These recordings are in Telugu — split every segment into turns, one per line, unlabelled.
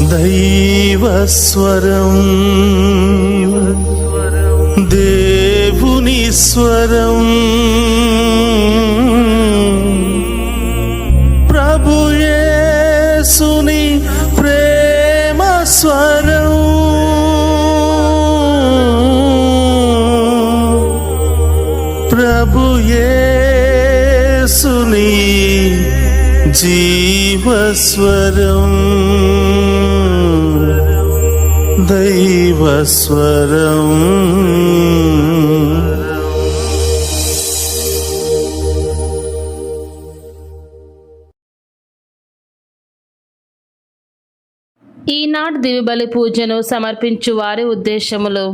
దైవస్వరం, దేవుని స్వరం, ప్రభు యేసుని ప్రేమ స్వరం, ప్రభు యేసుని జీవస్వరం, దైవస్వరం.
ఈనాడు దివ్యబలి పూజను సమర్పించు వారి ఉద్దేశములు: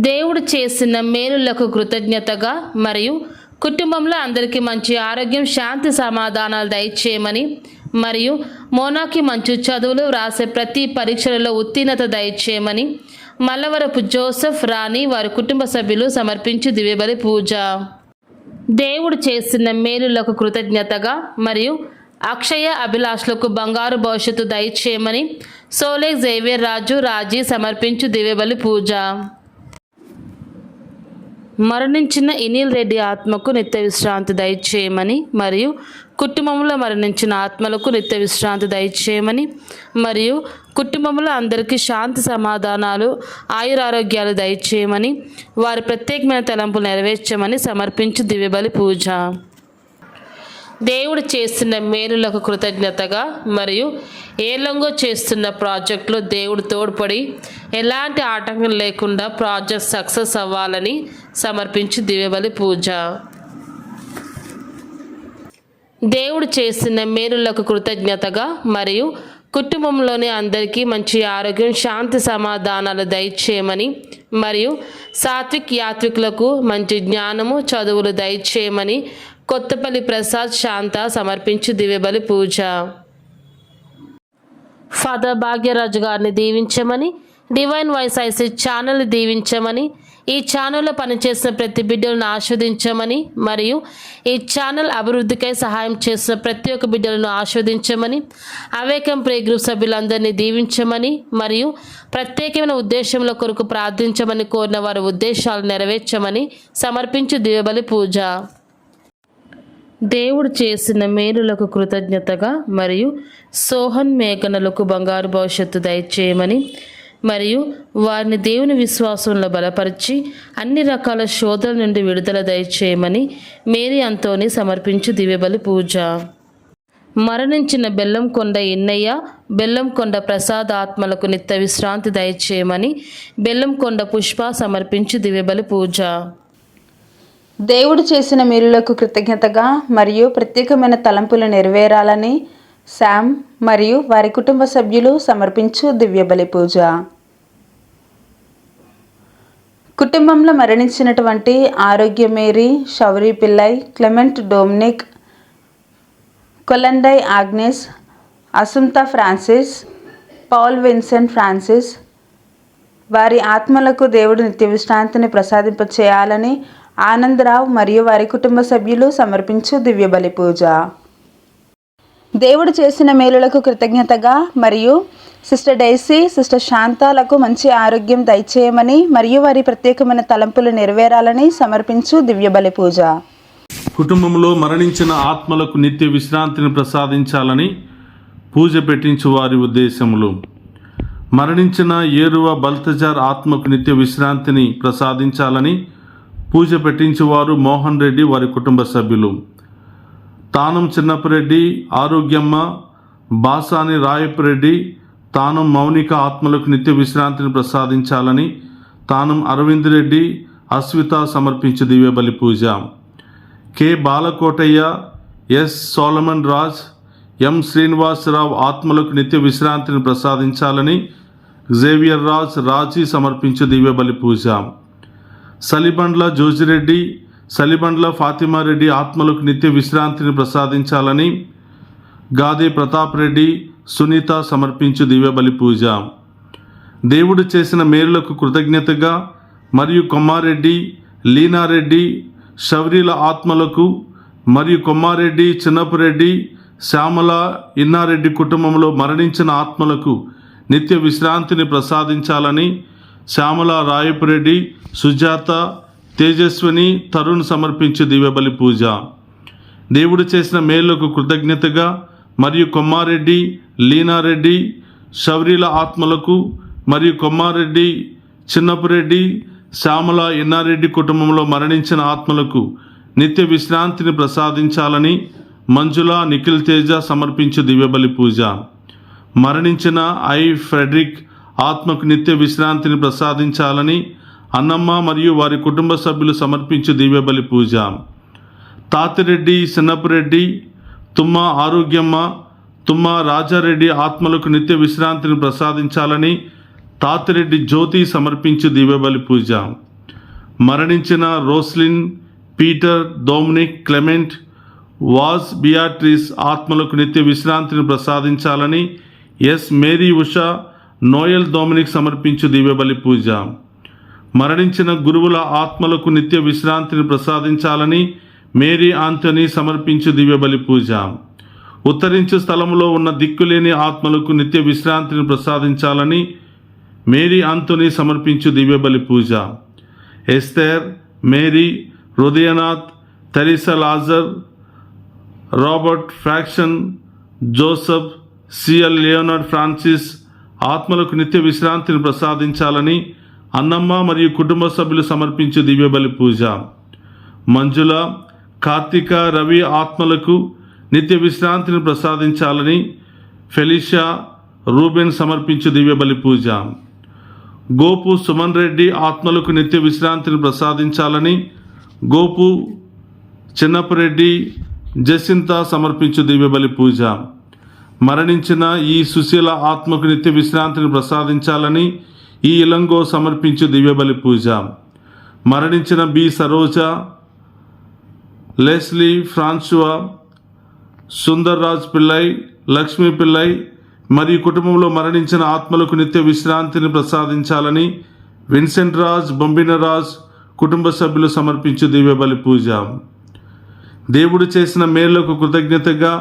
దేవుడు చేసిన మేలులకు కృతజ్ఞతగా మరియు కుటుంబంలో అందరికీ మంచి ఆరోగ్యం, శాంతి, సమాధానాలు దయచేయమని మరియు మోనాకి మంచి చదువులు, రాసే ప్రతి పరీక్షలలో ఉత్తీర్ణత దయచేయమని మల్లవరపు జోసెఫ్, రాణి వారి కుటుంబ సభ్యులు సమర్పించు దివ్యబలి పూజ. దేవుడు చేసిన మేలులకు కృతజ్ఞతగా మరియు అక్షయ అభిలాషులకు బంగారు భవిష్యత్తు దయచేయమని సోలే జేవియర్ రాజు, రాజీ సమర్పించు దివ్యబలి పూజ. మరణించిన ఇనిల్ రెడ్డి ఆత్మకు నిత్య విశ్రాంతి దయచేయమని మరియు కుటుంబంలో మరణించిన ఆత్మలకు నిత్య విశ్రాంతి దయచేయమని మరియు కుటుంబంలో అందరికీ శాంతి, సమాధానాలు, ఆయురారోగ్యాలు దయచేయమని వారి ప్రత్యేకమైన తలంపులు నెరవేర్చమని సమర్పించు దివ్యబలి పూజ. దేవుడు చేస్తున్న మేలులకు కృతజ్ఞతగా మరియు ఏలంగో చేస్తున్న ప్రాజెక్టులో దేవుడు తోడ్పడి ఎలాంటి ఆటంకం లేకుండా ప్రాజెక్ట్ సక్సెస్ అవ్వాలని సమర్పించు దివ్యబలి పూజ. దేవుడు చేస్తున్న మేలులకు కృతజ్ఞతగా మరియు కుటుంబంలోని అందరికీ మంచి ఆరోగ్యం, శాంతి, సమాధానాలు దయచేయమని మరియు సాత్విక్ యాత్వికులకు మంచి జ్ఞానము, చదువులు దయచేయమని కొత్తపల్లి ప్రసాద్, శాంత సమర్పించు దివ్యబలి పూజ. ఫాదర్ భాగ్యరాజు గారిని దీవించమని, డివైన్ వాయిస్ ఐసీ ఛానల్ని దీవించమని, ఈ ఛానల్లో పనిచేసిన ప్రతి బిడ్డలను ఆస్వాదించమని మరియు ఈ ఛానల్ అభివృద్ధికై సహాయం చేసిన ప్రతి ఒక్క బిడ్డలను ఆస్వాదించమని, అవేకం ప్రే గ్రూప్ సభ్యులందరినీ దీవించమని మరియు ప్రత్యేకమైన ఉద్దేశంలో కొరకు ప్రార్థించమని కోరిన వారి ఉద్దేశాలు నెరవేర్చమని సమర్పించు దివ్యబలి పూజ. దేవుడు చేసిన మేలులకు కృతజ్ఞతగా మరియు సోహన్, మేఘనలకు బంగారు భవిష్యత్తు దయచేయమని మరియు వారిని దేవుని విశ్వాసంలో బలపరిచి అన్ని రకాల శోధనల నుండి విడుదల దయచేయమని మేరీ అంతోని సమర్పించు దివ్యబలి పూజ. మరణించిన బెల్లంకొండ ఇన్నయ్య, బెల్లంకొండ ప్రసాద్ ఆత్మలకు నిత్య విశ్రాంతి దయచేయమని బెల్లంకొండ పుష్ప సమర్పించు దివ్యబలి పూజ.
దేవుడు చేసిన మేలులకు కృతజ్ఞతగా మరియు ప్రత్యేకమైన తలంపులు నెరవేరాలని శామ్ మరియు వారి కుటుంబ సభ్యులు సమర్పించు దివ్యబలి పూజ. కుటుంబంలో మరణించినటువంటి Arogya Mary, Shouri Pillai, Clement Dominic, Kolandai Agnes, Assunta Francis, Paul Vincent Francis వారి ఆత్మలకు దేవుడు నిత్య విశ్రాంతిని ప్రసాదింపచేయాలని ఆనందరావు మరియు వారి కుటుంబ సభ్యులు సమర్పించు దివ్యబలి పూజ. దేవుడు చేసిన మేలులకు కృతజ్ఞతగా మరియు సిస్టర్ డైసీ, సిస్టర్ శాంతాలకు మంచి ఆరోగ్యం దయచేయమని మరియు వారి ప్రత్యేకమైన తలంపులు నెరవేరాలని సమర్పించు దివ్యబలి పూజ.
కుటుంబంలో మరణించిన ఆత్మలకు నిత్య విశ్రాంతిని ప్రసాదించాలని పూజ పెట్టించు వారి ఉద్దేశములు: మరణించిన ఏరువ బల్తజార్ ఆత్మకు నిత్య విశ్రాంతిని ప్రసాదించాలని పూజ పెట్టించువారు మోహన్ రెడ్డి వారి కుటుంబ సభ్యులు. తానం చిన్నపరెడ్డి, ఆరోగ్యమ్మ, బాసాని రాయపురెడ్డి, తానం మౌనిక ఆత్మలకు నిత్య విశ్రాంతిని ప్రసాదించాలని తానం అరవింద్ రెడ్డి, అస్విత సమర్పించు దివ్యబలి పూజ. కె బాలకోటయ్య, ఎస్ సోలమన్ రాజ్, ఎం శ్రీనివాసరావు ఆత్మలకు నిత్య విశ్రాంతిని ప్రసాదించాలని జేవియర్ రాజ్, రాజీ సమర్పించు దివ్యబలి పూజ. సలిబండ్ల జోజిరెడ్డి, సలిబండ్ల ఫాతిమారెడ్డి ఆత్మలకు నిత్య విశ్రాంతిని ప్రసాదించాలని గాదే ప్రతాప్ రెడ్డి, సునీత సమర్పించు దివ్యబలి పూజ. దేవుడు చేసిన మేలులకు కృతజ్ఞతగా మరియు కొమ్మారెడ్డి, లీనారెడ్డి, షౌరీల ఆత్మలకు మరియు కొమ్మారెడ్డి, చిన్నపురెడ్డి, శ్యామల, ఇన్నారెడ్డి కుటుంబంలో మరణించిన ఆత్మలకు నిత్య విశ్రాంతిని ప్రసాదించాలని శ్యామల, రాయపురెడ్డి, సుజాత, తేజస్విని, తరుణ్ సమర్పించే దివ్యబలి పూజ. దేవుడు చేసిన మేలుకు కృతజ్ఞతగా మరియు కొమ్మారెడ్డి, లీనారెడ్డి, శౌరీల ఆత్మలకు మరియు కొమ్మారెడ్డి, చిన్నపురెడ్డి, శ్యామల, ఎన్నారెడ్డి కుటుంబంలో మరణించిన ఆత్మలకు నిత్య విశ్రాంతిని ప్రసాదించాలని మంజుల, నిఖిల్ తేజ సమర్పించే దివ్యబలి పూజ. మరణించిన ఫ్రెడరిక్ ఆత్మకు నిత్య విశ్రాంతిని ప్రసాదించాలని అన్నమ్మ మరియు వారి కుటుంబ సభ్యులు సమర్పించే దివ్యబలి పూజ. తాతిరెడ్డి, చిన్నపురెడ్డి, తుమ్మ ఆరోగ్యమ్మ, తుమ్మ రాజారెడ్డి ఆత్మలకు నిత్య విశ్రాంతిని ప్రసాదించాలని తాతిరెడ్డి జ్యోతి సమర్పించే దివ్యబలి పూజ. మరణించిన రోస్లిన్, పీటర్, డొమినిక్, క్లెమెంట్, వాజ్, బియాట్రిస్ ఆత్మలకు నిత్య విశ్రాంతిని ప్రసాదించాలని మేరీ, ఉషా, నోయల్, డొమినిక్ సమర్పించు దివ్యబలి పూజ. మరణించిన గురువుల ఆత్మలకు నిత్య విశ్రాంతిని ప్రసాదించాలని మేరీ ఆంటనీ సమర్పించు దివ్యబలి పూజ. ఉత్తరించు స్థలంలో ఉన్న దిక్కులేని ఆత్మలకు నిత్య విశ్రాంతిని ప్రసాదించాలని మేరీ ఆంటనీ సమర్పించు దివ్యబలి పూజ. Esther, Mary, Hridayanath, Teresa Lazar, Robert ఫ్రాక్షన్, జోసెఫ్, సిఎల్ లియోనార్డ్ ఫ్రాన్సిస్ ఆత్మలకు నిత్య విశ్రాంతిని ప్రసాదించాలని అన్నమ్మ మరియు కుటుంబ సభ్యులు సమర్పించే దివ్యబలి పూజ. మంజుల, కార్తిక, రవి ఆత్మలకు నిత్య విశ్రాంతిని ప్రసాదించాలని ఫెలిషా, రూబెన్ సమర్పించే దివ్యబలి పూజ. గోపు, సుమన్ రెడ్డి ఆత్మలకు నిత్య విశ్రాంతిని ప్రసాదించాలని గోపు, చిన్నపురెడ్డి, జసింత సమర్పించు దివ్యబలి పూజ. మరణించిన ఈ సుశీల ఆత్మకు నిత్య విశ్రాంతిని ప్రసాదించాలని ఈ ఇలంగో సమర్పించు దివ్యబలి పూజ. మరణించిన బి సరోజ, లెస్లీ, ఫ్రాన్సువా, సుందర్ రాజ్ పిల్లై, లక్ష్మీ పిల్లై మరియు కుటుంబంలో మరణించిన ఆత్మలకు నిత్య విశ్రాంతిని ప్రసాదించాలని విన్సెంట్ రాజ్, బొంబిన రాజ్ కుటుంబ సభ్యులు సమర్పించు దివ్యబలి పూజ. దేవుడు చేసిన మేలుకు కృతజ్ఞతగా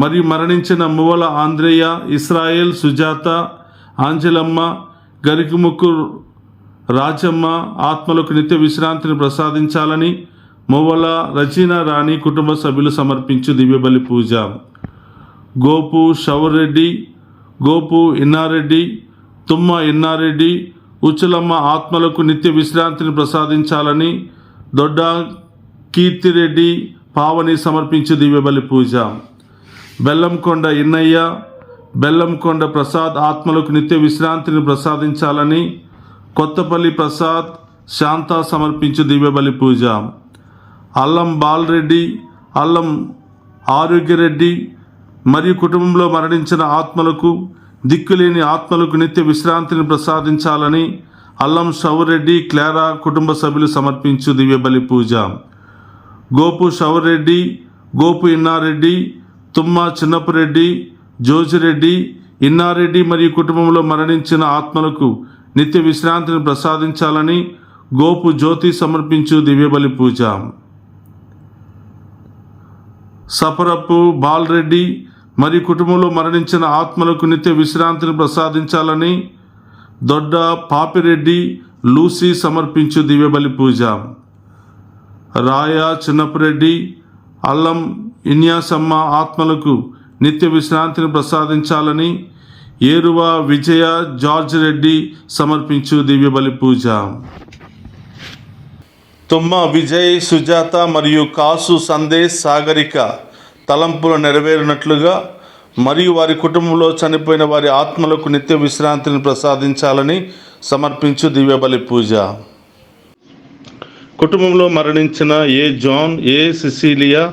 మరియు మరణించిన మువ్వల ఆంద్రేయ, ఇస్రాయేల్, సుజాత, ఆంజలమ్మ, గరికముక్కు రాజమ్మ ఆత్మలకు నిత్య విశ్రాంతిని ప్రసాదించాలని మువ్వల రజీనా రాణి కుటుంబ సభ్యులు సమర్పించు దివ్యబలి పూజ. గోపు, షవర్రెడ్డి, గోపు, ఇన్నారెడ్డి, తుమ్మ ఇన్నారెడ్డి, ఉచ్చులమ్మ ఆత్మలకు నిత్య విశ్రాంతిని ప్రసాదించాలని దొడ్డ కీర్తిరెడ్డి, పావని సమర్పించు దివ్యబలి పూజ. బెల్లంకొండ ఇన్నయ్య, బెల్లంకొండ ప్రసాద్ ఆత్మలకు నిత్య విశ్రాంతిని ప్రసాదించాలని కొత్తపల్లి ప్రసాద్, శాంత సమర్పించు దివ్యబలి పూజ. అల్లం బాలరెడ్డి, అల్లం ఆరోగ్యరెడ్డి మరియు కుటుంబంలో మరణించిన ఆత్మలకు దిక్కులేని ఆత్మలకు నిత్య విశ్రాంతిని ప్రసాదించాలని అల్లం షౌరెడ్డి, క్లారా కుటుంబ సభ్యులు సమర్పించు దివ్యబలి పూజ. గోపు షౌరెడ్డి, గోపు ఇన్నారెడ్డి, తుమ్మ చిన్నపురెడ్డి, జోజిరెడ్డి, ఇన్నారెడ్డి మరియు కుటుంబంలో మరణించిన ఆత్మలకు నిత్య విశ్రాంతిని ప్రసాదించాలని గోపు జ్యోతి సమర్పించు దివ్యబలి పూజ. సపరపు బాలరెడ్డి మరియు కుటుంబంలో మరణించిన ఆత్మలకు నిత్య విశ్రాంతిని ప్రసాదించాలని దొడ్డ పాపిరెడ్డి, లూసీ సమర్పించు దివ్యబలి పూజ. రాయ, చిన్నపురెడ్డి, అల్లం ఇన్యాసమ్మ ఆత్మలకు నిత్య విశ్రాంతిని ప్రసాదించాలని ఏరువ విజయ, జార్జ్ రెడ్డి సమర్పించు దివ్యబలి పూజ. తుమ్మ విజయ్, సుజాత మరియు కాసు, సందేశ్, సాగరిక తలంపులు నెరవేరినట్లుగా మరియు వారి కుటుంబంలో చనిపోయిన వారి ఆత్మలకు నిత్య విశ్రాంతిని ప్రసాదించాలని సమర్పించు దివ్యబలి పూజ. కుటుంబంలో మరణించిన John, Cecilia,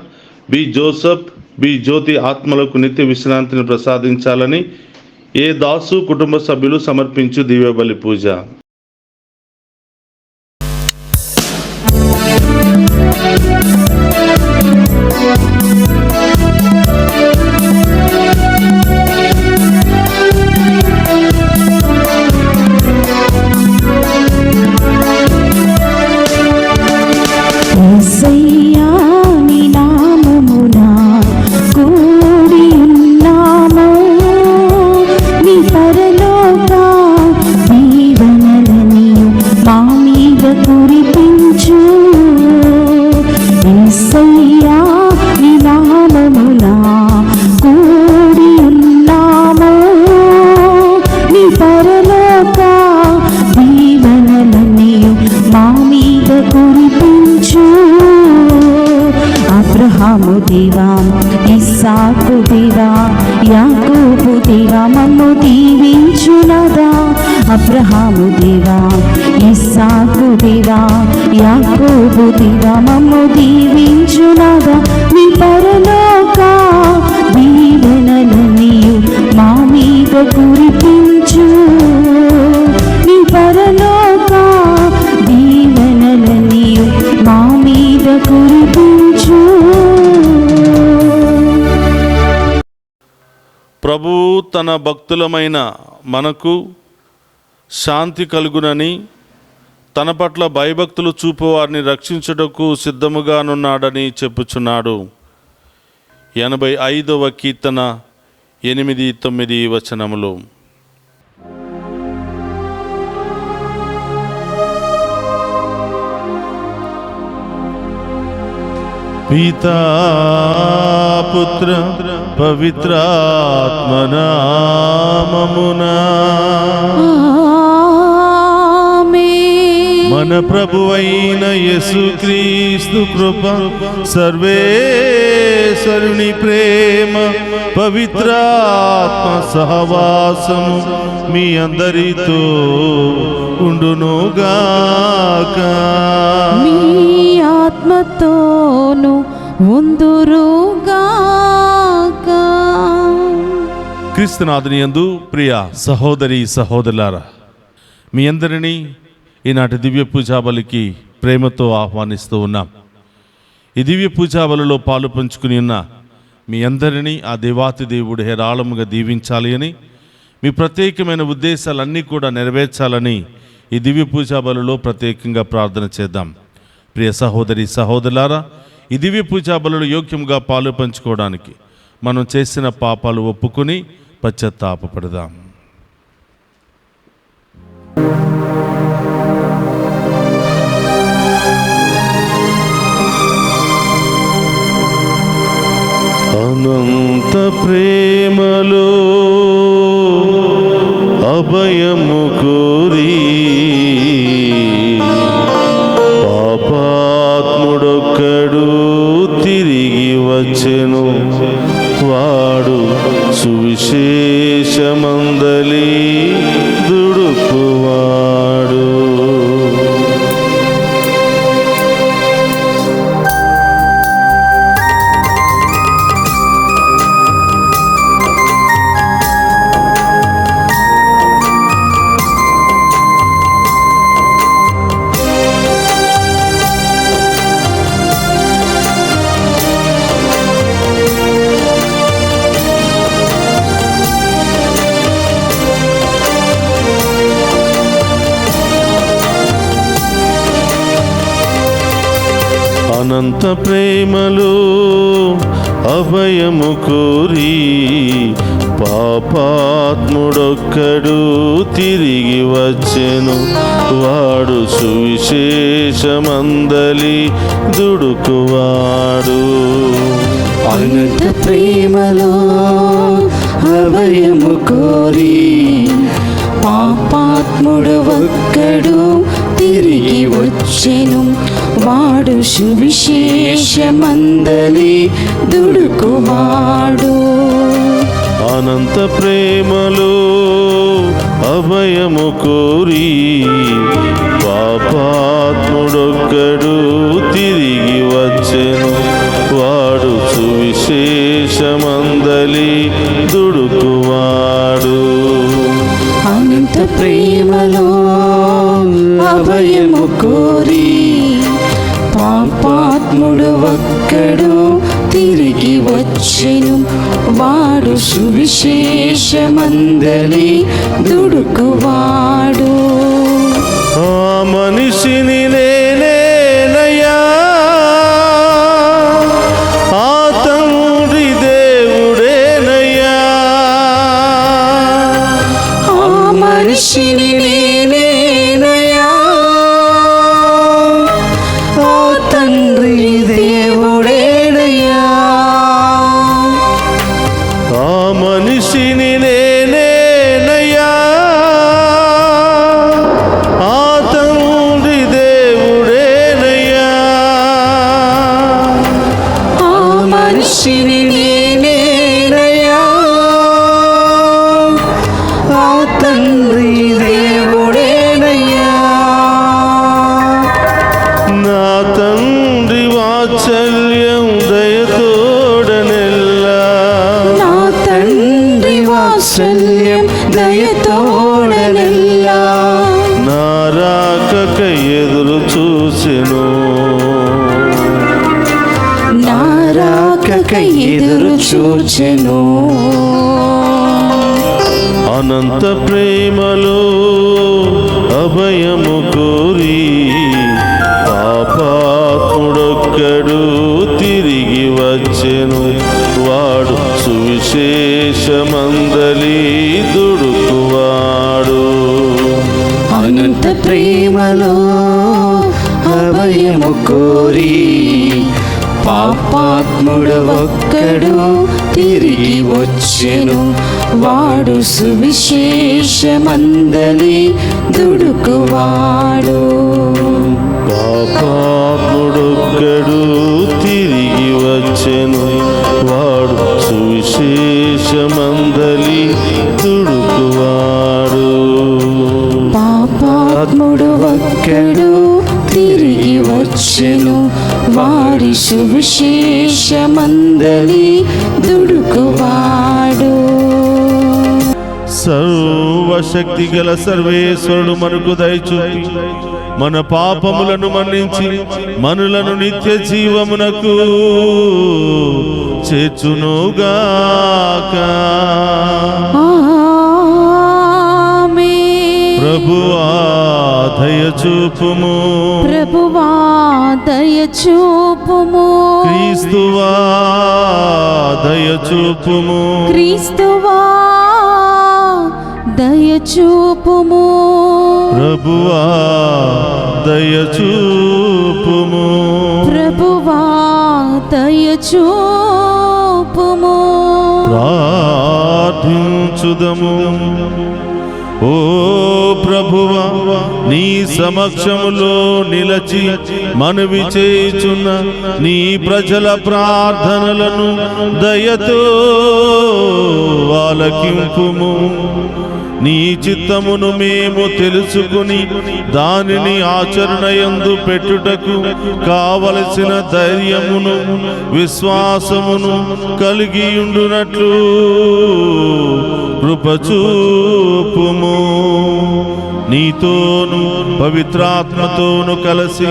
B Joseph, B Jyothi ఆత్మలకు నిత్య విశ్రాంతిని ప్రసాదించాలని దాసు కుటుంబ సభ్యులు సమర్పించు దివ్యబలి పూజ.
యేసయ్యా నీ నామమున కూడి ఉన్నాము, నీ పరలోక దేవా ఇస్సాకు దేవా యాకోబు దేవా మమ్ము దీవించునాదా అబ్రహాము దేవా ఇస్సాకు దేవా యాకోబు దేవా మమ్ము దీవించునాదా నీ పరలోక దీవెనలన్నీయు మా మీద కురిపించు నీ పరలోక దీవెనలన్నీయు మా మీద కురిపించు.
ప్రభువు తన భక్తులమైన మనకు శాంతి కలుగునని తన పట్ల భయభక్తులు చూపువారిని రక్షించుటకు సిద్ధముగానున్నాడని చెప్పుచున్నాడు. 85వ కీర్తన 8-9 వచనములు.
పితా పుత్ర పవిత్రాత్మనామమునా మన ప్రభువైన యేసుక్రీస్తు కృప సర్వేశ్వరుని ప్రేమ పవిత్రాత్మ సహవాసము మీ అందరితో ఉండునుగాక.
మీ ఆత్మతోను ఉందురుగాక.
క్రీస్తునాథుని యందు ప్రియ సహోదరి సహోదరులారా, మీ అందరినీ ఈనాటి దివ్య పూజాబలికి ప్రేమతో ఆహ్వానిస్తూ ఉన్నాం. ఈ దివ్య పూజాబలిలో పాలు పంచుకుని ఉన్న మీ అందరినీ ఆ దేవాతి దేవుడు హేరాళముగా దీవించాలి అని, మీ ప్రత్యేకమైన ఉద్దేశాలన్నీ కూడా నెరవేర్చాలని ఈ దివ్య పూజాబలిలో ప్రత్యేకంగా ప్రార్థన చేద్దాం. ప్రియ సహోదరి సహోదరులారా, ఈ దివ్య పూజాబలిలో యోగ్యంగా పాలు పంచుకోవడానికి మనం చేసిన పాపాలు ఒప్పుకొని పశ్చాత్తాపపడదాం.
అనంత ప్రేమలో అభయము కోరి పాపాత్ముడొక్కడు తిరిగి వచ్చెను. వాడు సువిశేషమందలి దుడుకువాడు. అనంత ప్రేమలో అభయము కోరి పాపాత్ముడొక్కడు తిరిగి వచ్చెను. వాడు సువిశేషమందలి దుడుకువాడు.
అనంత ప్రేమలో అభయము కోరి పాపాత్ముడు ఒక్కడు తిరిగి వచ్చెను. వాడు సువిశేషమందలి దుడుకువాడు.
అనంత ప్రేమలో అభయము కోరి పాపాత్ముడొక్కడు తిరిగి వచ్చెను. వాడు సువిశేషమందలి దుడుకువాడు.
అనంత ప్రేమలో అభయము కోరి పాపాత్ముడు ఒక్కడు తిరిగి వచ్చెను. వాడు సువిశేషమందలి దుడుకువాడు.
ఆ మనిషిని నేనేనయ్యా, ఆ తండ్రి దేవుడేనయ్యా.
ఆ మనిషిని నేనేనయ్యా, ఆ తండ్రి దేవుడేనయ్యా.
ఆ మనిషిని నేనేనయ్యా, ఆ తండ్రి దేవుడేనయ్యా.
ఆ మనిషిని వాత్సల్యం దయతోడనెల్లా
నారాకకై ఎదురు చూసెను
నారాకకై ఎదురు చూచెను
అనంత ప్రేమలో అభయము కోరి పాపాత్ముడొక్కడు తిరిగి వచ్చెను వాడు సువిశేషమందలి దుడుకువాడు
అనంత ప్రేమలో అభయము కోరి పాపాత్ముడు ఒక్కడు తిరిగి వచ్చెను వాడు సువిశేషమందలి దుడుకువాడు
పాపాత్ముడొక్కడు తిరిగి వచ్చెను వాడు సువిశేషమందలి దుడుకువాడు
పాపాత్ముడు ఒక్కడు తిరిగి వచ్చెను వాడి సువిశేషమందలి దుడుకువాడు
సర్వశక్తి గల సర్వేశ్వరుడు మనకు దయచూపి మన పాపములను మన్నించి మనులను నిత్య జీవమునకు చేర్చునుగాక
ఆమేన్.
ప్రభువా దయచూపుము
ప్రభువా దయచూపుము
క్రీస్తువా దయచూపుము
క్రీస్తువా దయచూపుము
ప్రభువా దయచూపుము
ప్రభువా దయచూపుము
ప్రార్థించుదము ఓ ప్రభువా నీ సమక్షములో నిలచి మనవి చేయుచున్న నీ ప్రజల ప్రార్థనలను దయతో ఆలకింపుము నీ చిత్తమును మేము తెలుసుకుని దానిని ఆచరణయందు పెట్టుటకు కావలసిన ధైర్యమును విశ్వాసమును కలిగియుండునట్లు కృపచూపుము నీతోను పవిత్రాత్మతోను కలిసి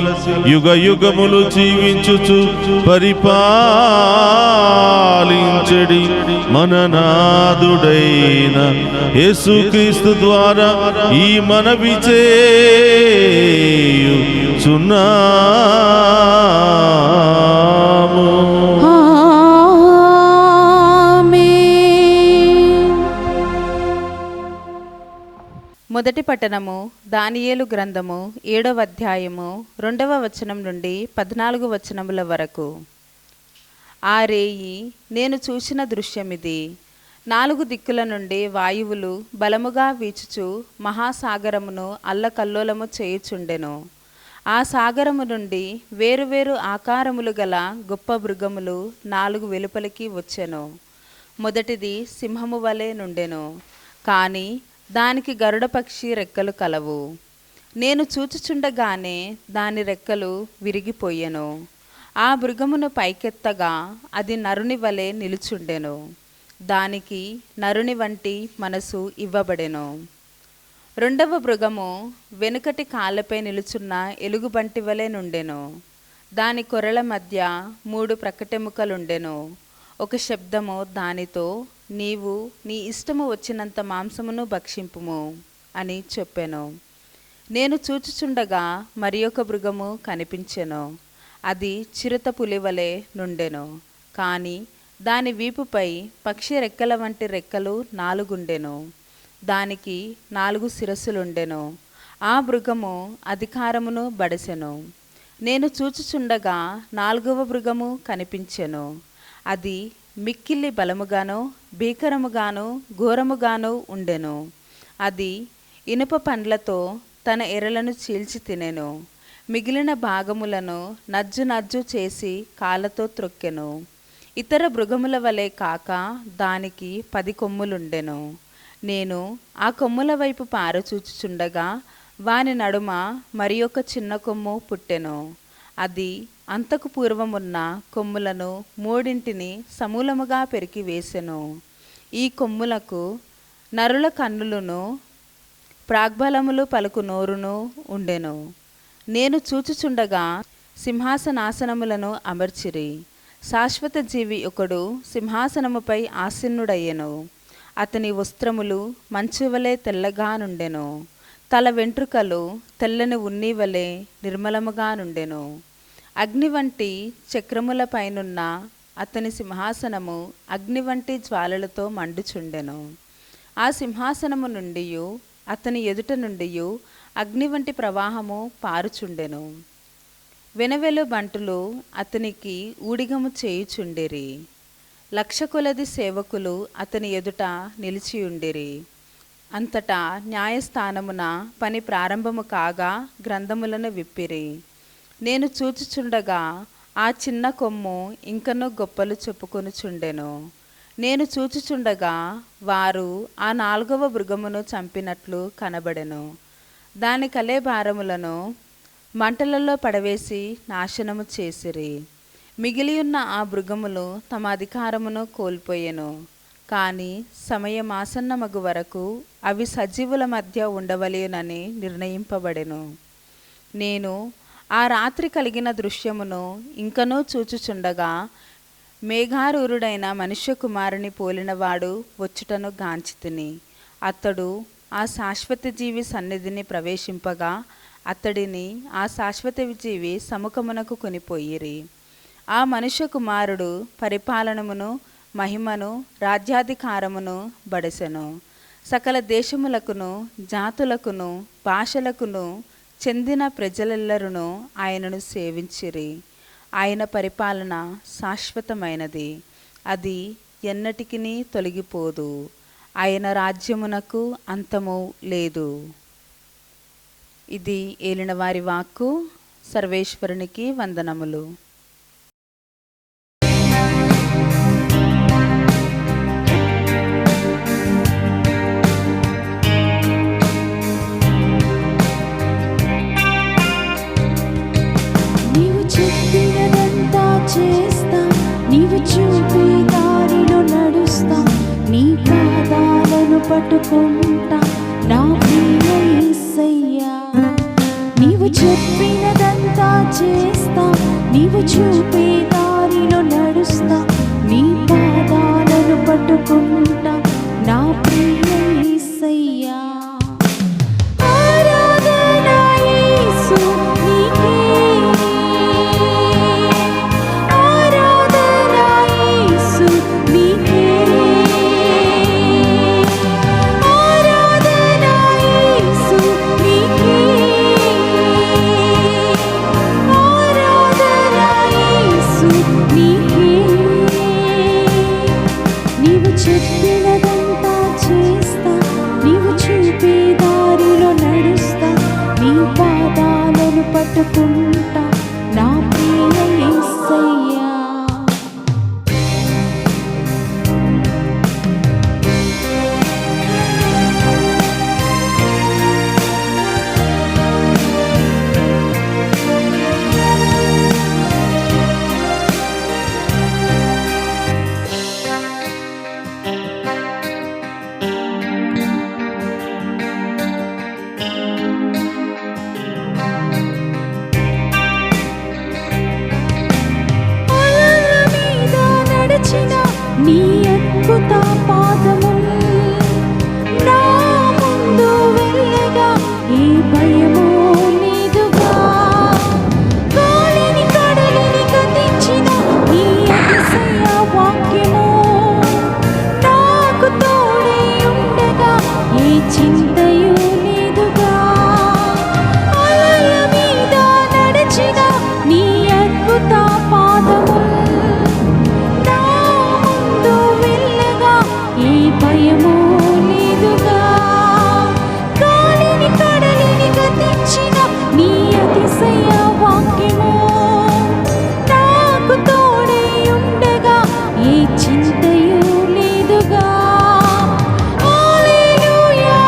యుగ యుగములు జీవించుచు పరిపాలించడి మన నాదుడైన యేసుక్రీస్తు ద్వారా ఈ మనవి చేయుచున్నాము.
మొదటి పట్టణము దానియేలు గ్రంథము 7వ అధ్యాయము 2వ వచనం నుండి 14 వచనముల వరకు. ఆ రేయి నేను చూసిన దృశ్యమిది. 4 దిక్కుల నుండి వాయువులు బలముగా వీచుచు మహాసాగరమును అల్లకల్లోలము చేయుచుండెను. ఆ సాగరము నుండి వేరువేరు ఆకారములు గల గొప్ప మృగములు 4 వెలుపలికి వచ్చెను. మొదటిది సింహము వలె నుండెను, కానీ దానికి గరుడ పక్షి రెక్కలు కలవు. నేను చూచుచుండగానే దాని రెక్కలు విరిగిపోయెను. ఆ మృగమును పైకెత్తగా అది నరుని వలె నిలుచుండెను. దానికి నరుని వంటి మనసు ఇవ్వబడెను. 2వ మృగము వెనుకటి కాళ్ళపై నిలుచున్న ఎలుగుబంటి వలె నుండెను. దాని కొరల మధ్య 3 ప్రక్కటెముకలుండెను. ఒక శబ్దము దానితో, నీవు నీ ఇష్టము వచ్చినంత మాంసమును భక్షింపుము అని చెప్పెను. నేను చూచుచుండగా మరి ఒక మృగము కనిపించెను. అది చిరుత పులివలే నుండెను, కానీ దాని వీపుపై పక్షి రెక్కల వంటి రెక్కలు 4 ఉండెను. దానికి 4 శిరస్సులుండెను. ఆ మృగము అధికారమును బడసెను. నేను చూచుచుండగా 4వ మృగము కనిపించెను. అది మిక్కిలి బలముగాను భీకరముగాను ఘోరముగాను ఉండెను. అది ఇనుప పండ్లతో తన ఎరలను చీల్చి తినెను. మిగిలిన భాగములను నజ్జు నజ్జు చేసి కాళ్ళతో త్రొక్కెను. ఇతర మృగముల వలె కాక దానికి 10 కొమ్ములుండెను. నేను ఆ కొమ్ముల వైపు పారచూచుచుండగా వాని నడుమ మరి ఒక చిన్న కొమ్ము పుట్టెను. అది అంతకు పూర్వమున్న కొమ్ములను 3 సమూలముగా పెరికి వేసెను. ఈ కొమ్ములకు నరుల కన్నులను ప్రాగ్బలములు పలుకు నోరును ఉండెను. నేను చూచుచుండగా సింహాసనాసనములను అమర్చిరి. శాశ్వత జీవి ఒకడు సింహాసనముపై ఆసీనుడయ్యెను. అతని వస్త్రములు మంచువలే తెల్లగా నుండెను. తల వెంట్రుకలు తెల్లని ఉన్ని వలె నిర్మలముగా నుండెను. అగ్ని వంటి చక్రములపైనున్న అతని సింహాసనము అగ్ని వంటి జ్వాలలతో మండుచుండెను. ఆ సింహాసనము నుండి అతని ఎదుట నుండి అగ్ని వంటి ప్రవాహము పారుచుండెను. వెనవెలు బంటులు అతనికి ఊడిగము చేయుచుండిరి. 1,00,000 కొలది సేవకులు అతని ఎదుట నిలిచియుండిరి. అంతటా న్యాయస్థానమున పని ప్రారంభము కాగా గ్రంథములను విప్పిరి. నేను చూచుచుండగా ఆ చిన్న కొమ్ము ఇంకనూ గొప్పలు చెప్పుకొనుచుండెను. నేను చూచుచుండగా వారు ఆ 4వ మృగమును చంపినట్లు కనబడెను. దాని కళేభారములను మంటలలో పడవేసి నాశనము చేసిరి. మిగిలియున్న ఆ మృగములు తమ అధికారమును కోల్పోయెను. కానీ సమయమాసన్నమగు వరకు అవి సజీవుల మధ్య ఉండవలెనని నిర్ణయింపబడెను. నేను ఆ రాత్రి కలిగిన దృశ్యమును ఇంకనూ చూచుచుండగా మేఘారూరుడైన మనుష్య కుమారుని పోలినవాడు వచ్చుటను గాంచితిని. అతడు ఆ శాశ్వత జీవి సన్నిధిని ప్రవేశింపగా అతడిని ఆ శాశ్వత జీవి సముఖమునకు కొనిపోయిరి. ఆ మనుష్య కుమారుడు పరిపాలనమును మహిమను రాజ్యాధికారమును బడసెను. సకల దేశములకును జాతులకును భాషలకును చెందిన ప్రజలెల్లరును ఆయనను సేవించిరి. ఆయన పరిపాలన శాశ్వతమైనది, అది ఎన్నటికిని తొలగిపోదు. ఆయన రాజ్యమునకు అంతము లేదు. ఇది ఏలినవారి వాక్కు. సర్వేశ్వరునికి వందనములు.
చేస్తా, నీవు చూపే దారిలో నడుస్తా, నీ పాదాలను పట్టుకుంటా నా ప్రియ యేసయ్యా. నీవు చెప్పినదంతా చేస్తా, నీవు చూపే దారిలో నడుస్తా, నీ పాదాలను పట్టుకుంటా నా ప్రియ యేసయ్యా. పట్టుకుంటా నా ప్రియ యేసయ్యా. నీ అద్భుత పాదములు నా ముందు వెళ్ళగా ఏ భయమూ లేదుగా. గాలిని కడలిని గతించిన నీ అతిశయ వాక్యము నాకు తోడై ఉండగా ఏ చింతయు లేదుగా. అలల మీద నడిచిన నీ అద్భుత పాదములు భయమూ లేదుగా. గాలిని కడలిని గతించిన నీ అతిశయ వాక్యము నాకు తోడై ఉండగా ఏ చింతయు లేదుగా. హల్లెలూయా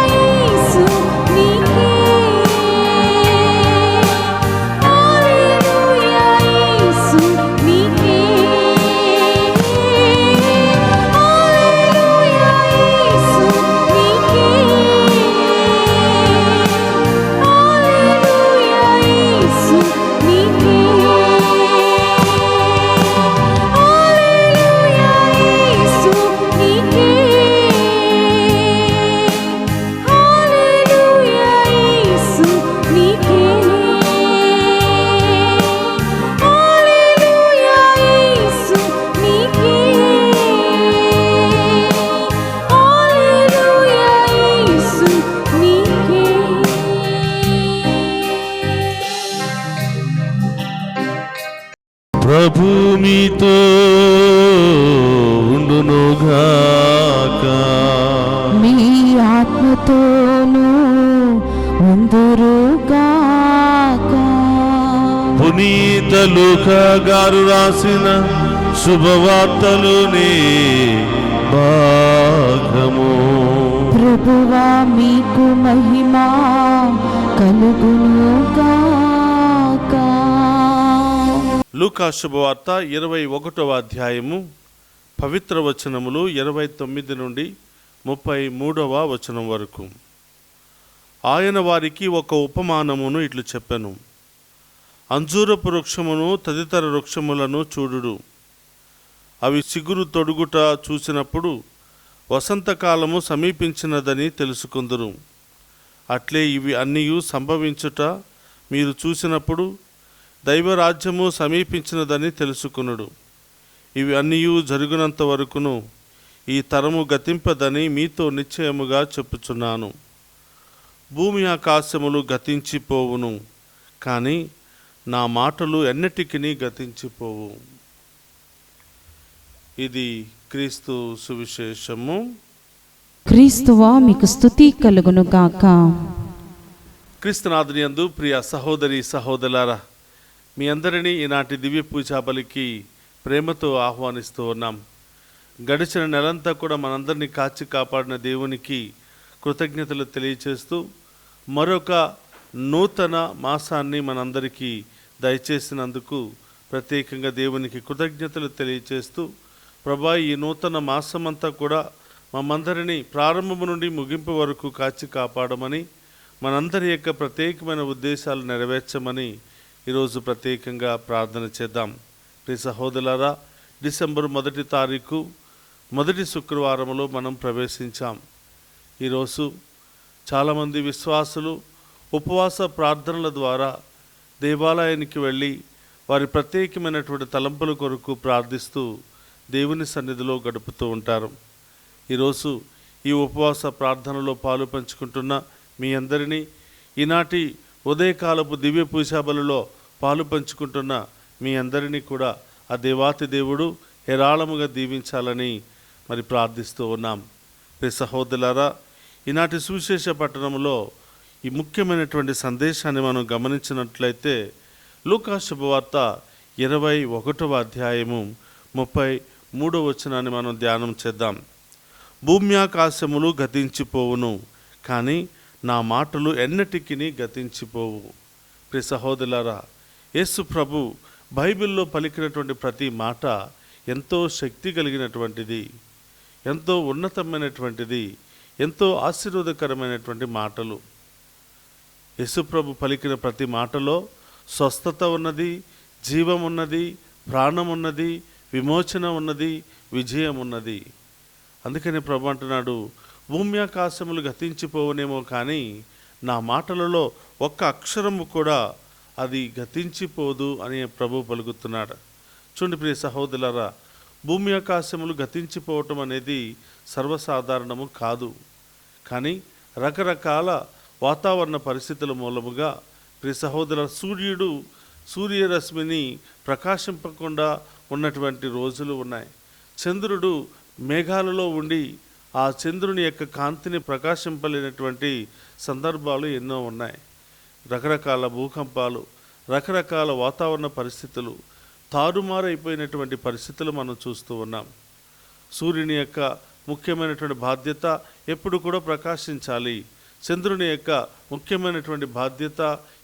ప్రభు మీతో ఉండునుగాక.
మీ ఆత్మతోనూ ఉందురుగాక.
పునీత లూకా గారు రాసిన శుభవార్తలోని భాగము.
ప్రభువా మీకు మహిమ కలుగునుగాక.
లూకా శుభవార్త 21వ అధ్యాయము పవిత్ర వచనములు 29 నుండి 33వ వచనం వరకు. ఆయన వారికి ఒక ఉపమానమును ఇట్లు చెప్పెను. అంజూరపు వృక్షమును తదితర వృక్షములను చూడుడు. అవి చిగురు తొడుగుట చూసినప్పుడు వసంతకాలము సమీపించినదని తెలుసుకుందురు. అట్లే ఇవి అన్నీయు సంభవించుట మీరు చూసినప్పుడు దైవరాజ్యము సమీపించినదని తెలుసుకునుడు. ఇవి అన్నీయు జరుగునంత వరకును ఈ తరము గతింపదని మీతో నిశ్చయముగా చెప్పుచున్నాను. భూమి ఆకాశములు గతించిపోవును, కానీ నా మాటలు ఎన్నటికిని గతించిపోవు. ఇది క్రీస్తు సువిశేషము.
క్రీస్తువా మీకు స్తుతి కలుగునుగాక.
క్రీస్తునాథుని యందు ప్రియ సహోదరి సహోదరులారా, మీ అందరినీ ఈనాటి దివ్య పూజా బలికి ప్రేమతో ఆహ్వానిస్తూ ఉన్నాం. గడిచిన నెలంతా కూడా మనందరినీ కాచి కాపాడిన దేవునికి కృతజ్ఞతలు తెలియచేస్తూ మరొక నూతన మాసాన్ని మనందరికీ దయచేసినందుకు ప్రత్యేకంగా దేవునికి కృతజ్ఞతలు తెలియచేస్తూ, ప్రభా ఈ నూతన మాసమంతా కూడా మమ్మందరినీ ప్రారంభము నుండి ముగింపు వరకు కాచి కాపాడమని, మనందరి యొక్క ప్రత్యేకమైన ఉద్దేశాలు నెరవేర్చమని ఈరోజు ప్రత్యేకంగా ప్రార్థన చేద్దాం. ప్రియ సహోదరులారా, డిసెంబర్ 1వ తారీఖు మొదటి శుక్రవారంలో మనం ప్రవేశించాం. ఈరోజు చాలామంది విశ్వాసులు ఉపవాస ప్రార్థనల ద్వారా దేవాలయానికి వెళ్ళి వారి ప్రత్యేకమైనటువంటి తలంపుల కొరకు ప్రార్థిస్తూ దేవుని సన్నిధిలో గడుపుతూ ఉంటారు. ఈరోజు ఈ ఉపవాస ప్రార్థనలో పాలు పంచుకుంటున్న మీ అందరినీ, ఈనాటి ఉదయకాలపు దివ్య పూజాబలిలో పాలు పంచుకుంటున్న మీ అందరినీ కూడా ఆ దేవాతి దేవుడు హేరాళముగా దీవించాలని మరి ప్రార్థిస్తూ ఉన్నాం. ప్రియ సహోదరులారా, ఈనాటి సువిశేష పట్టణంలో ఈ ముఖ్యమైనటువంటి సందేశాన్ని మనం గమనించినట్లయితే లూకా శుభవార్త 21వ అధ్యాయము 33వ వచనాన్ని మనం ధ్యానం చేద్దాం. భూమ్యాకాశములు గతించిపోవును, కానీ నా మాటలు ఎన్నటికిని గతించిపోవు. ప్రియ సహోదరులారా, యేసు ప్రభు బైబిల్లో పలికినటువంటి ప్రతి మాట ఎంతో శక్తి కలిగినటువంటిది, ఎంతో ఉన్నతమైనటువంటిది, ఎంతో ఆశీర్వాదకరమైనటువంటి మాటలు. యేసు ప్రభు పలికిన ప్రతి మాటలో స్వస్థత ఉన్నది, జీవం ఉన్నది, ప్రాణం ఉన్నది, విమోచన ఉన్నది, విజయం ఉన్నది. అందుకని ప్రభు అంటున్నాడు, భూమ్యాకాశములు గతించిపోవనేమో కానీ నా మాటలలో ఒక్క అక్షరము కూడా అది గతించిపోదు అని ప్రభు పలుకుతున్నాడు. చూడండి ప్రియ సహోదరులారా, భూమి ఆకాశములు గతించిపోవటం అనేది సర్వసాధారణము కాదు. కానీ రకరకాల వాతావరణ పరిస్థితుల మూలముగా ప్రియ సహోదరుల సూర్యరశ్మిని ప్రకాశింపకుండా ఉన్నటువంటి రోజులు ఉన్నాయి. చంద్రుడు మేఘాలలో ఉండి ఆ చంద్రుని యొక్క కాంతిని ప్రకాశింపలేనటువంటి సందర్భాలు ఎన్నో ఉన్నాయి. రకరకాల భూకంపాలు, రకరకాల వాతావరణ పరిస్థితులు, తారుమారైపోయినటువంటి పరిస్థితులు మనం చూస్తూ ఉన్నాం. సూర్యుని యొక్క ముఖ్యమైనటువంటి బాధ్యత ఎప్పుడు కూడా ప్రకాశించాలి. చంద్రుని యొక్క ముఖ్యమైనటువంటి బాధ్యత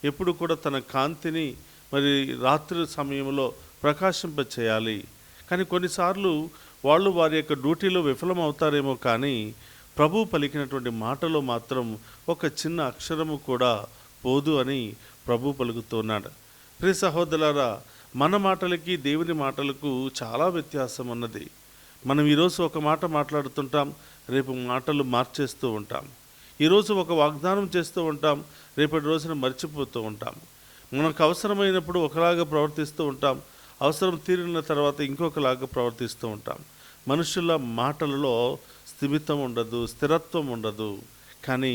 ఎప్పుడు కూడా తన కాంతిని మరి రాత్రి సమయంలో ప్రకాశింపచేయాలి. కానీ కొన్నిసార్లు వాళ్ళు వారి యొక్క డ్యూటీలో విఫలమవుతారేమో, కానీ ప్రభు పలికినటువంటి మాటలో మాత్రం ఒక చిన్న అక్షరము కూడా పోదు అని ప్రభు పలుకుతున్నాడు. ప్రియ సహోదరులారా, మన మాటలకి దేవుని మాటలకు చాలా వ్యత్యాసం ఉన్నది. మనం ఈరోజు ఒక మాట మాట్లాడుతుంటాం, రేపు మాటలు మార్చేస్తూ ఉంటాం. ఈరోజు ఒక వాగ్దానం చేస్తూ ఉంటాం, రేపటి రోజున మర్చిపోతూ ఉంటాం. మనకు అవసరమైనప్పుడు ఒకలాగా ప్రవర్తిస్తూ ఉంటాం, అవసరం తీరిన తర్వాత ఇంకొకలాగా ప్రవర్తిస్తూ ఉంటాం. మనుషుల మాటలలో స్థిమితం ఉండదు, స్థిరత్వం ఉండదు. కానీ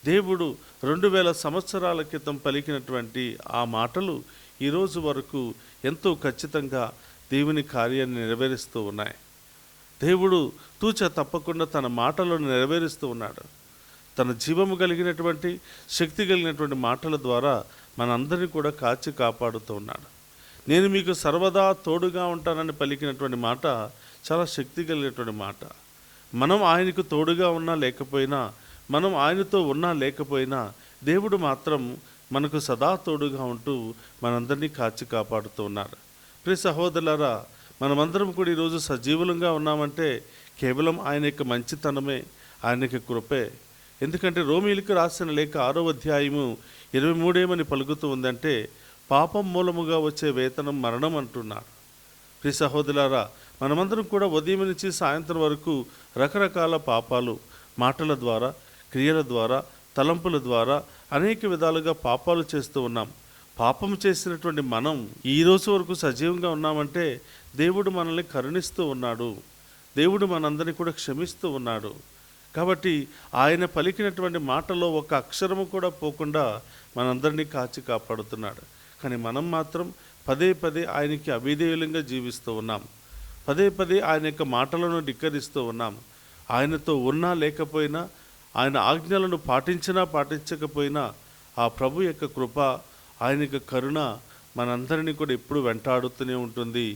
దేవుడు 2000 సంవత్సరాల క్రితం పలికినటువంటి ఆ మాటలు ఈరోజు వరకు ఎంతో ఖచ్చితంగా దేవుని కార్యాన్ని నెరవేరుస్తూ ఉన్నాయి. దేవుడు తూచ తప్పకుండా తన మాటలను నెరవేరుస్తూ ఉన్నాడు. తన జీవము కలిగినటువంటి శక్తి కలిగినటువంటి మాటల ద్వారా మనందరినీ కూడా కాచి కాపాడుతూ ఉన్నాడు. నేను మీకు సర్వదా తోడుగా ఉంటానని పలికినటువంటి మాట చాలా శక్తి కలిగినటువంటి మాట. మనం ఆయనకు తోడుగా ఉన్నా లేకపోయినా, మనం ఆయనతో ఉన్నా లేకపోయినా, దేవుడు మాత్రం మనకు సదా తోడుగా ఉంటూ మనందరినీ కాచి కాపాడుతూ ఉన్నారు. ప్రియ సహోదరులారా, మనమందరం కూడా ఈరోజు సజీవులంగా ఉన్నామంటే కేవలం ఆయన యొక్క మంచితనమే, ఆయన యొక్క కృపే. ఎందుకంటే రోమీయులకు రాసిన లేఖ 6వ అధ్యాయము 23 పలుకుతూ ఉందంటే, పాపం మూలముగా వచ్చే వేతనం మరణం అంటున్నాడు. ప్రియ సహోదరులారా, మనమందరం కూడా ఉదయం నుంచి సాయంత్రం వరకు రకరకాల పాపాలు మాటల ద్వారా, క్రియల ద్వారా, తలంపుల ద్వారా అనేక విధాలుగా పాపాలు చేస్తూ ఉన్నాం. పాపం చేసినటువంటి మనం ఈ రోజు వరకు సజీవంగా ఉన్నామంటే దేవుడు మనల్ని కరుణిస్తూ ఉన్నాడు. దేవుడు మనందరినీ కూడా క్షమిస్తూ ఉన్నాడు. కాబట్టి ఆయన పలికినటువంటి మాటలో ఒక అక్షరము కూడా పోకుండా మనందరినీ కాచి కాపాడుతున్నాడు. కానీ మనం మాత్రం పదే పదే ఆయనకి అవిధేయులంగా జీవిస్తూ ఉన్నాం. పదే పదే ఆయన యొక్క మాటలను ధిక్కరిస్తూ ఉన్నాం. ఆయనతో ఉన్నా లేకపోయినా, ఆయన ఆజ్ఞలను పాటించినా పాటించకపోయినా ఆ ప్రభు యొక్క కృప, ఆయన యొక్క కరుణ మనందరినీ కూడా ఎప్పుడు వెంటాడుతూనే ఉంటుంది,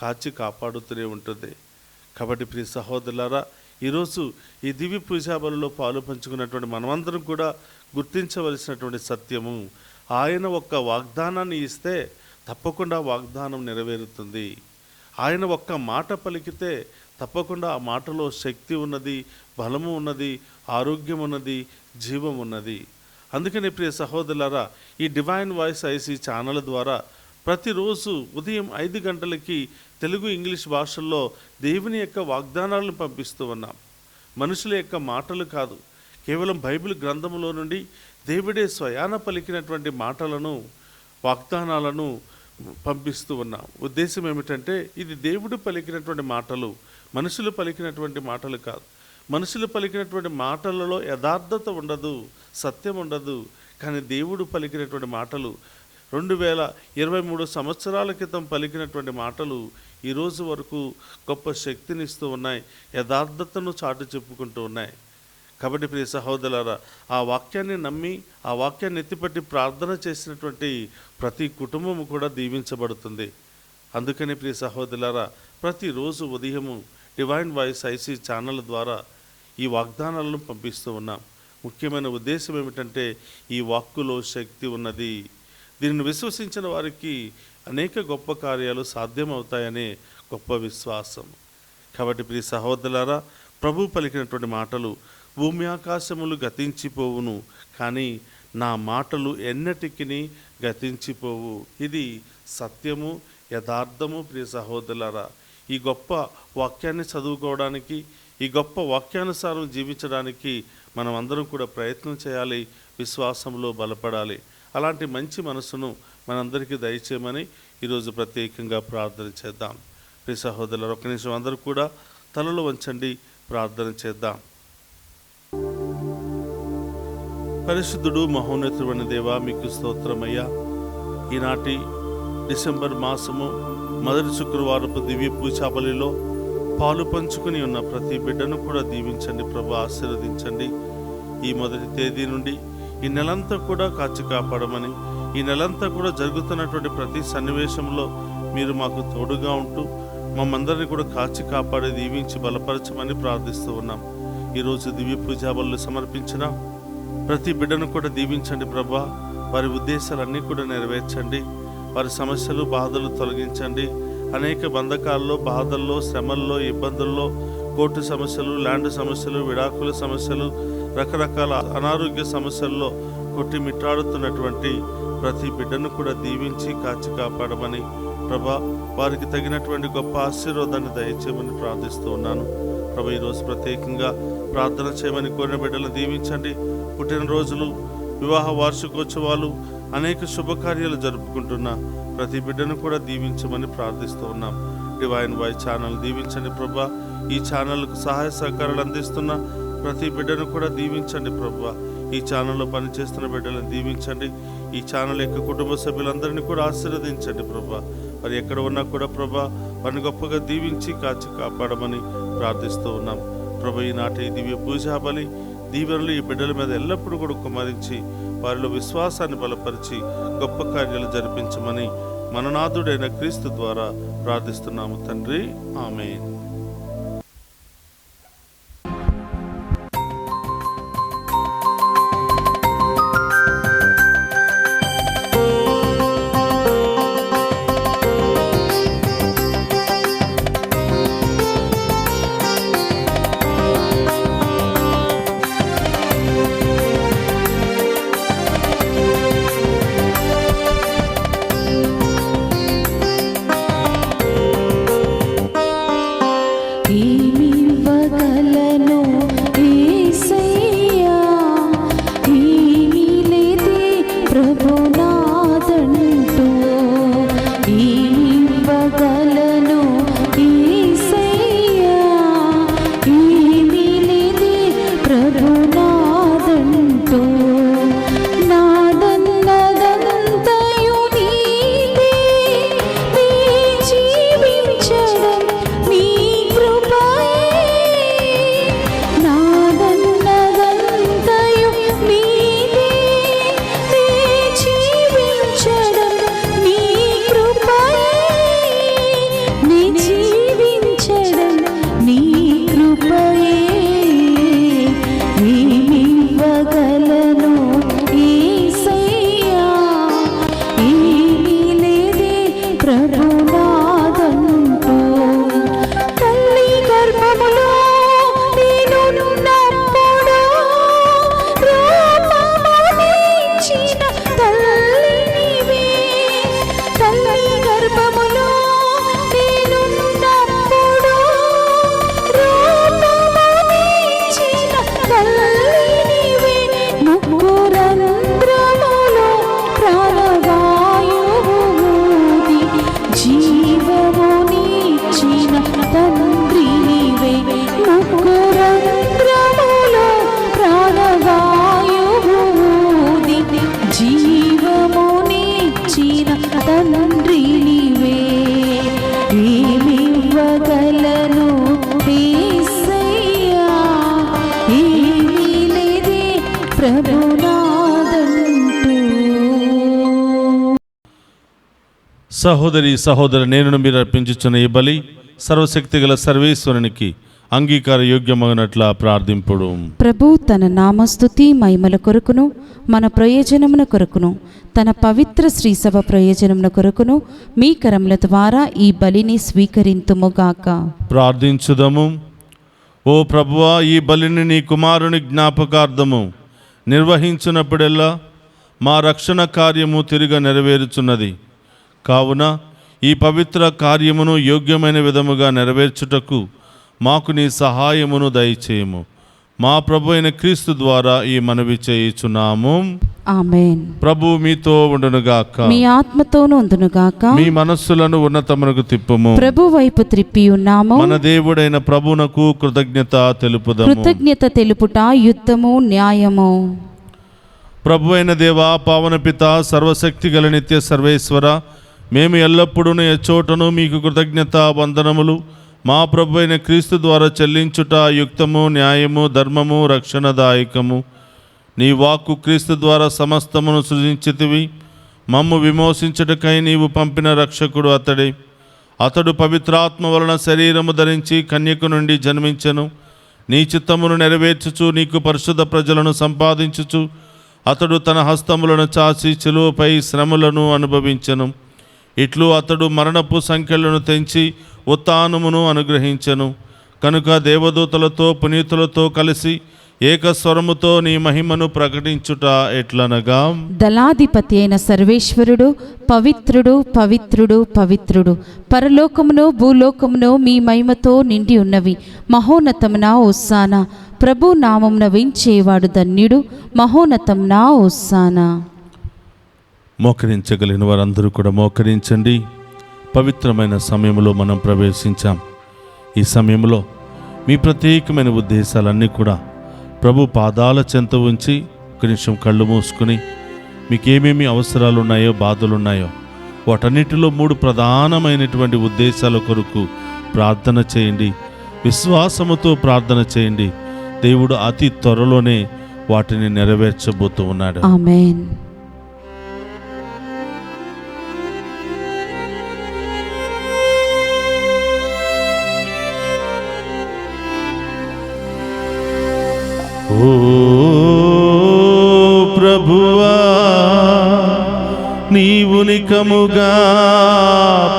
కాచి కాపాడుతూనే ఉంటుంది. కాబట్టి ప్రియ సహోదరులారా, ఈరోజు ఈ దివ్య పూజాబలిలో పాలు పంచుకున్నటువంటి మనమందరం కూడా గుర్తించవలసినటువంటి సత్యము, ఆయన ఒక్క వాగ్దానాన్ని ఇస్తే తప్పకుండా వాగ్దానం నెరవేరుతుంది. ఆయన ఒక్క మాట పలికితే తప్పకుండా ఆ మాటలో శక్తి ఉన్నది, బలము ఉన్నది, ఆరోగ్యం ఉన్నది, జీవం ఉన్నది. అందుకని ప్రియ సహోదరులారా, ఈ డివైన్ వాయిస్ ఐసీ ఛానల్ ద్వారా ప్రతిరోజు ఉదయం 5 గంటలకి తెలుగు, ఇంగ్లీష్ భాషల్లో దేవుని యొక్క వాగ్దానాలను పంపిస్తూ ఉన్నాం. మనుషుల యొక్క మాటలు కాదు, కేవలం బైబిల్ గ్రంథంలో నుండి దేవుడే స్వయాన పలికినటువంటి మాటలను, వాగ్దానాలను పంపిస్తూ ఉన్నాం. ఉద్దేశం ఏమిటంటే, ఇది దేవుడు పలికినటువంటి మాటలు, మనుషులు పలికినటువంటి మాటలు కాదు. మనుషులు పలికినటువంటి మాటలలో యథార్థత ఉండదు, సత్యం ఉండదు. కానీ దేవుడు పలికినటువంటి మాటలు 2023 సంవత్సరాల క్రితం పలికినటువంటి మాటలు ఈరోజు వరకు గొప్ప శక్తినిస్తూ ఉన్నాయి, యథార్థతను చాటు చెప్పుకుంటూ ఉన్నాయి. కాబట్టి ప్రియ సహోదరులారా, ఆ వాక్యాన్ని నమ్మి ఆ వాక్యాన్ని ఎత్తిపట్టి ప్రార్థన చేసినటువంటి ప్రతి కుటుంబము కూడా దీవించబడుతుంది. అందుకని ప్రియ సహోదరులారా, ప్రతిరోజు ఉదయము డివైన్ వాయిస్ ఐసీ ఛానల్ ద్వారా ఈ వాగ్దానాలను పంపిస్తూ ఉన్నాం. ముఖ్యమైన ఉద్దేశం ఏమిటంటే, ఈ వాక్కులో శక్తి ఉన్నది. దీనిని విశ్వసించిన వారికి అనేక గొప్ప కార్యాలు సాధ్యమవుతాయనే గొప్ప విశ్వాసం. కాబట్టి ప్రియ సహోదరులారా, ప్రభు పలికినటువంటి మాటలు, భూమి ఆకాశములు గతించిపోవును కానీ నా మాటలు ఎన్నటికి గతించిపోవు. ఇది సత్యము, యథార్థము. ప్రియ సహోదరులారా, ఈ గొప్ప వాక్యాన్ని చదువుకోవడానికి, ఈ గొప్ప వాక్యానుసారం జీవించడానికి మనం అందరం కూడా ప్రయత్నం చేయాలి, విశ్వాసంలో బలపడాలి. అలాంటి మంచి మనసును మనందరికీ దయచేయమని ఈరోజు ప్రత్యేకంగా ప్రార్థన చేద్దాం. ప్రియ సహోదరులారా, ఒక్క నిమిషం అందరూ కూడా తలలు వంచండి, ప్రార్థన చేద్దాం. పరిశుద్ధుడు, మహోన్నతుడైన దేవా, మీకు స్తోత్రమయ్యా. ఈనాటి డిసెంబర్ మాసము మొదటి శుక్రవారపు దివ్య పూజాబలిలో పాలు పంచుకుని ఉన్న ప్రతి బిడ్డను కూడా దీవించండి ప్రభు, ఆశీర్వదించండి. ఈ మొదటి తేదీ నుండి ఈ నెలంతా కూడా కాచి కాపాడమని, ఈ నెలంతా కూడా జరుగుతున్నటువంటి ప్రతి సన్నివేశంలో మీరు మాకు తోడుగా ఉంటూ మమ్మందరినీ కూడా కాచి కాపాడి దీవించి బలపరచమని ప్రార్థిస్తూ ఉన్నాం. ఈరోజు దివ్య పూజాబలు సమర్పించిన ప్రతి బిడ్డను కూడా దీవించండి ప్రభా. వారి ఉద్దేశాలన్నీ కూడా నెరవేర్చండి. వారి సమస్యలు, బాధలు తొలగించండి. అనేక బంధకాల్లో, బాధల్లో, శ్రమల్లో, ఇబ్బందుల్లో, కోర్టు సమస్యలు, ల్యాండ్ సమస్యలు, విడాకుల సమస్యలు, రకరకాల అనారోగ్య సమస్యల్లో కొట్టిమిట్టాడుతున్నటువంటి ప్రతి బిడ్డను కూడా దీవించి కాచి కాపాడమని ప్రభా, వారికి తగినటువంటి గొప్ప ఆశీర్వాదాన్ని దయచేయమని ప్రార్థిస్తూ ఉన్నాను. ప్రభా, ఈరోజు ప్రత్యేకంగా ప్రార్థన చేయమని కోరిన బిడ్డలను దీవించండి. పుట్టినరోజులు, వివాహ వార్షికోత్సవాలు, అనేక శుభకార్యాలు జరుపుకుంటున్న ప్రతి బిడ్డను కూడా దీవించమని ప్రార్థిస్తూ ఉన్నాం. డివైన్ వాయిస్ ఛానల్ దీవించండి ప్రభా. ఈ ఛానల్కు సహాయ సహకారాలు అందిస్తున్న ప్రతి బిడ్డను కూడా దీవించండి ప్రభా. ఈ ఛానల్లో పనిచేస్తున్న బిడ్డలను దీవించండి. ఈ ఛానల్ యొక్క కుటుంబ సభ్యులందరినీ కూడా ఆశీర్వదించండి ప్రభా. మరి ఎక్కడ ఉన్నా కూడా ప్రభా, వారిని గొప్పగా దీవించి కాచి కాపాడమని ప్రార్థిస్తూ ఉన్నాం. ప్రభు ఈనాటి ఈ దివ్య పూజా బలి దీవెనలు ఈ బిడ్డల మీద ఎల్లప్పుడూ కూడా కుమ్మరించి వారిలో విశ్వాసాన్ని బలపరిచి గొప్ప కార్యాలు జరిపించమని మననాథుడైన క్రీస్తు ద్వారా ప్రార్థిస్తున్నాము తండ్రి, ఆమేన్.
ఏమివ్వగలను యేసయ్యా, ఏమీ లేదే ప్రభునాదంటూ. ఏమివ్వగలను యేసయ్యా, ఏమీ లేదే ప్రభునాదంటూ. నాదన్నదంతయు నీవే, నీ జీవించడం నీ కృపయే. నాదన్నదంతయు నీవే, నీ జీవించడం నీ కృపయే. నీ జీవించడం నీ కృపయే. ఏమివ్వగలను యేసయ్యా, ఏమీ లేదే ప్రభునాదంటూ. తల్లి గర్భములో నేనున్నప్పుడు రూపమునిచ్చిన తల్లి నీవే. తల్లి గర్భములో నేనున్నప్పుడు రూపమునిచ్చిన తల్లి నీవే. ముక్కురంధ్రములో ప్రాణవాయువు ఊది జీవమునిచ్చిన తండ్రి నీవే. ముక్కురంధ్రములో ప్రాణవాయువు ఊది జీవమునిచ్చిన తండ్రి నీవే. ఏమివ్వగలను యేసయ్యా, ఏమీ లేదే ప్రభునాదంటూ.
సహోదరి సహోదరు, నేను మీరు అర్పించుచున్న ఈ బలి సర్వశక్తి గల సర్వేశ్వరునికి అంగీకార యోగ్యమగినట్ల ప్రార్థింపుడు.
ప్రభు తన నామస్తుతి మహిమల కొరకును మన ప్రయోజనమున కొరకును తన పవిత్ర శ్రీసభ ప్రయోజనమున కొరకును మీ కరముల ద్వారా ఈ బలిని స్వీకరింతుముగాక.
ప్రార్థించుదము. ఓ ప్రభువా, ఈ బలిని నీ కుమారుని జ్ఞాపకార్థము నిర్వహించినప్పుడెల్లా మా రక్షణ కార్యము తిరిగి నెరవేరుచున్నది. కావున ఈ పవిత్ర కార్యమును యోగ్యమైన విధముగా నెరవేర్చుటకు మాకు నీ సహాయమును దయచేయము. మా ప్రభు అయిన క్రీస్తు ద్వారా ఈ మనవి చేయుచున్నాము.
ఆమేన్.
ప్రభు మీతో ఉండునుగాక.
మీ ఆత్మతోను ఉందునుగాక.
మీ మనస్సులను ఉన్నతమునకు తిప్పుము.
ప్రభు వైపు త్రిప్పి ఉన్నాము.
మన దేవుడైన ప్రభునకు కృతజ్ఞత తెలుపుదము.
కృతజ్ఞత తెలుపుట యుద్ధము న్యాయము.
ప్రభు అయిన దేవా, పావన పిత, సర్వశక్తి గల నిత్య సర్వేశ్వర, మేము ఎల్లప్పుడూ ఎచ్చోటను మీకు కృతజ్ఞత వందనములు మా ప్రభు అయిన క్రీస్తు ద్వారా చెల్లించుట యుక్తము, న్యాయము, ధర్మము, రక్షణదాయకము. నీ వాక్కు క్రీస్తు ద్వారా సమస్తమును సృజించితివి. మమ్ము విమోచించుటకై నీవు పంపిన రక్షకుడు అతడే. అతడు పవిత్రాత్మ వలన శరీరము ధరించి కన్యకు నుండి జన్మించెను. నీ చిత్తమును నెరవేర్చుచు నీకు పరిశుద్ధ ప్రజలను సంపాదించుచు అతడు తన హస్తములను చాచి చిలువపై శ్రమలను అనుభవించెను. ఇట్లు అతడు మరణపు సంఖ్యలను తెంచి ఉత్థానమును అనుగ్రహించెను. కనుక దేవదూతలతో పునీతులతో కలిసి ఏకస్వరముతో నీ మహిమను ప్రకటించుట ఎట్లనగా,
దళాధిపతి అయిన సర్వేశ్వరుడు పవిత్రుడు పవిత్రుడు పవిత్రుడు, పరలోకమును భూలోకమును మీ మహిమతో నిండి ఉన్నవి. మహోన్నతమున హోసానా, ప్రభు నామమున వించేవాడు ధన్యుడు. మహోన్నతమున హోసానా.
మోకరించగలిగిన వారందరూ కూడా మోకరించండి. పవిత్రమైన సమయంలో మనం ప్రవేశించాం. ఈ సమయంలో మీ ప్రత్యేకమైన ఉద్దేశాలన్నీ కూడా ప్రభు పాదాల చెంత ఉంచి ఒక నిమిషం కళ్ళు మూసుకుని మీకేమేమి అవసరాలు ఉన్నాయో, బాధలు ఉన్నాయో
వాటన్నిటిలో 3 ప్రధానమైనటువంటి ఉద్దేశాల కొరకు ప్రార్థన చేయండి. విశ్వాసముతో ప్రార్థన చేయండి. దేవుడు అతి త్వరలోనే వాటిని నెరవేర్చబోతూ ఉన్నాడు.
ఆమేన్.
ఓ ప్రభువా, నీవు నికముగా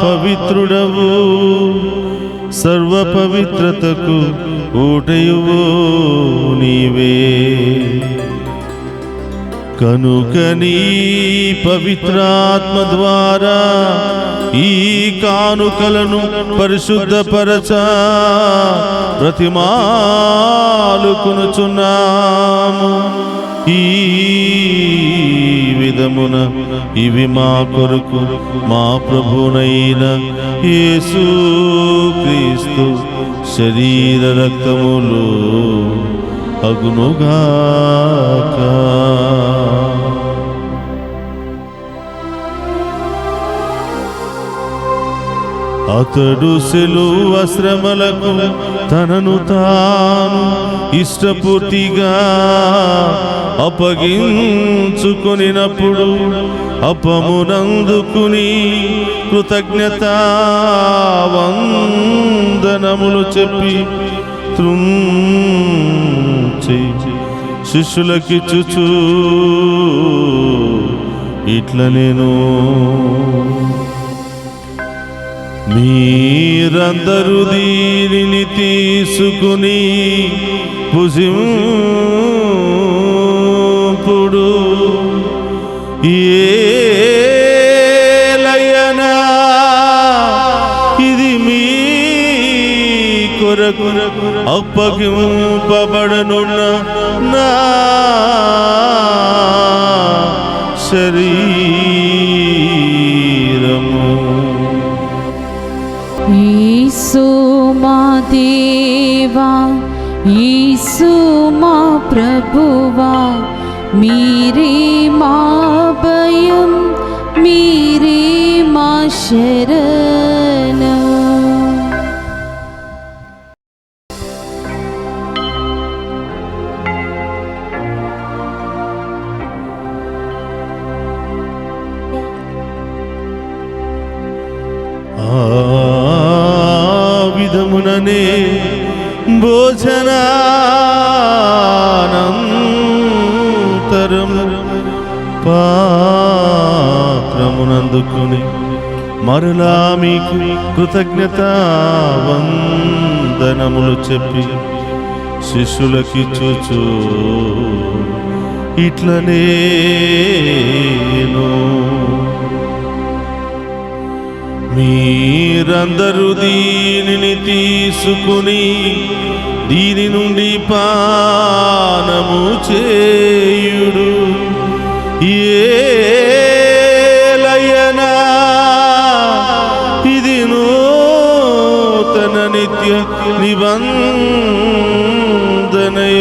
పవిత్రుడవు, సర్వ పవిత్రతకు ఊటయువు నీవే. కనుక నీ పవిత్రాత్మ ద్వారా ఈ కానుకలను పరిశుద్ధపరచ బ్రతిమాలుకొనుచున్నాము. ఈ విధమున ఇవి మా కొరకు మా ప్రభునైన యేసు క్రీస్తు శరీర రక్తములు అగునుగాక. అతడు సిలువ శ్రమలకు తనను తాను ఇష్టపూర్తిగా అప్పగించుకొనినప్పుడు అప్పమునందుకుని కృతజ్ఞతా వందనములు చెప్పి త్రుంచి శిష్యులకిచ్చుచు ఇట్ల నేను మీరందరూ దీనిని తీసుకుని భుజింపుడు. ఏలయనా ఇది మీ కొరకు అప్పగింపబడనున్న నా శరీరము.
యేసు మా దేవా, యేసు మా ప్రభువా, మీరే మా భయం, మీరే మా శరణం.
విధముననే భోజనానంతరం పాత్రమునందుకుని మరలా మీకు కృతజ్ఞతా వందనములు చెప్పి శిష్యులకిచ్చుచు ఇట్లనే మీరందరూ దీనిని తీసుకుని దీని నుండి పానము చేయుడు. ఏలయనా ఇది నూతన నిత్య నిబంధన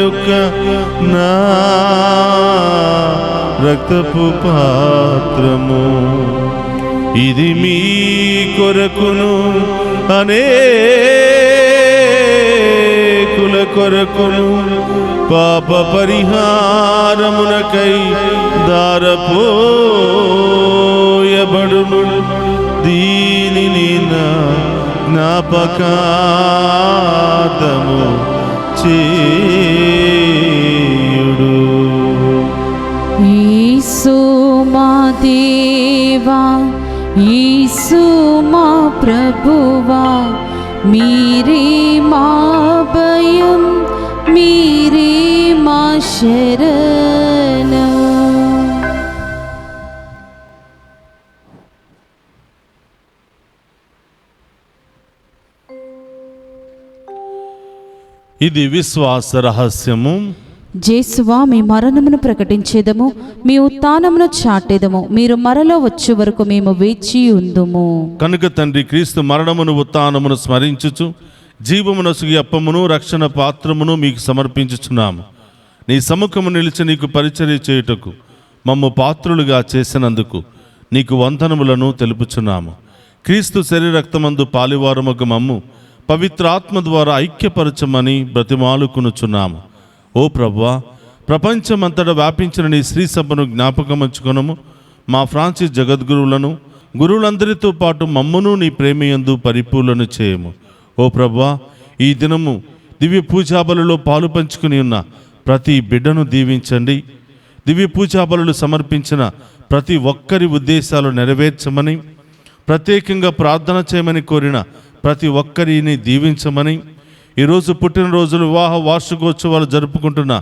యొక్క నా రక్తపు పాత్రము. ఇది మీ కొరకును అనేకుల కొరకును పాప పరిహారమునకై దారపోయబడును. దీనిని నా జ్ఞాపకార్థము చేయుడు.
యేసు మా దేవా, యేసు మా ప్రభువా, మీరే మా భయం, మీరే మా శరణం.
ఇది విశ్వాస రహస్యము.
జేసువా, మీ మరణమును ప్రకటించేదము, మీ ఉత్థానమును చాటేదము. మీరు మరల వచ్చే వరకు మేము వేచి ఉందుము.
కనుక తండ్రి, క్రీస్తు మరణమును ఉత్థానమును స్మరించుచు జీవమునసుగి అప్పమును రక్షణ పాత్రమును మీకు సమర్పించుచున్నాము. నీ సముఖము నిలిచి నీకు పరిచర్య చేయుటకు మమ్ము పాత్రులుగా చేసినందుకు నీకు వందనములను తెలుపుచున్నాము. క్రీస్తు శరీరక్తమందు పాలివారమగు మమ్ము పవిత్రాత్మ ద్వారా ఐక్యపరచమని బ్రతిమాలుకునుచున్నాము. ఓ ప్రభువా, ప్రపంచమంతటా వ్యాపించిన నీ శ్రీ సభను జ్ఞాపకమంచుకొనము. మా ఫ్రాన్సిస్ జగద్గురువులను గురువులందరితో పాటు మమ్మును నీ ప్రేమయందు పరిపూర్ణను చేయము. ఓ ప్రభువా, ఈ దినము దివ్య పూజాబలులో పాలు పంచుకుని ఉన్న ప్రతి బిడ్డను దీవించండి. దివ్య పూజాబలులు సమర్పించిన ప్రతి ఒక్కరి ఉద్దేశాలు నెరవేర్చమని, ప్రత్యేకంగా ప్రార్థన చేయమని కోరిన ప్రతి ఒక్కరిని దీవించమని, ఈరోజు పుట్టినరోజులు, వివాహ వార్షికోత్సవాలు జరుపుకుంటున్న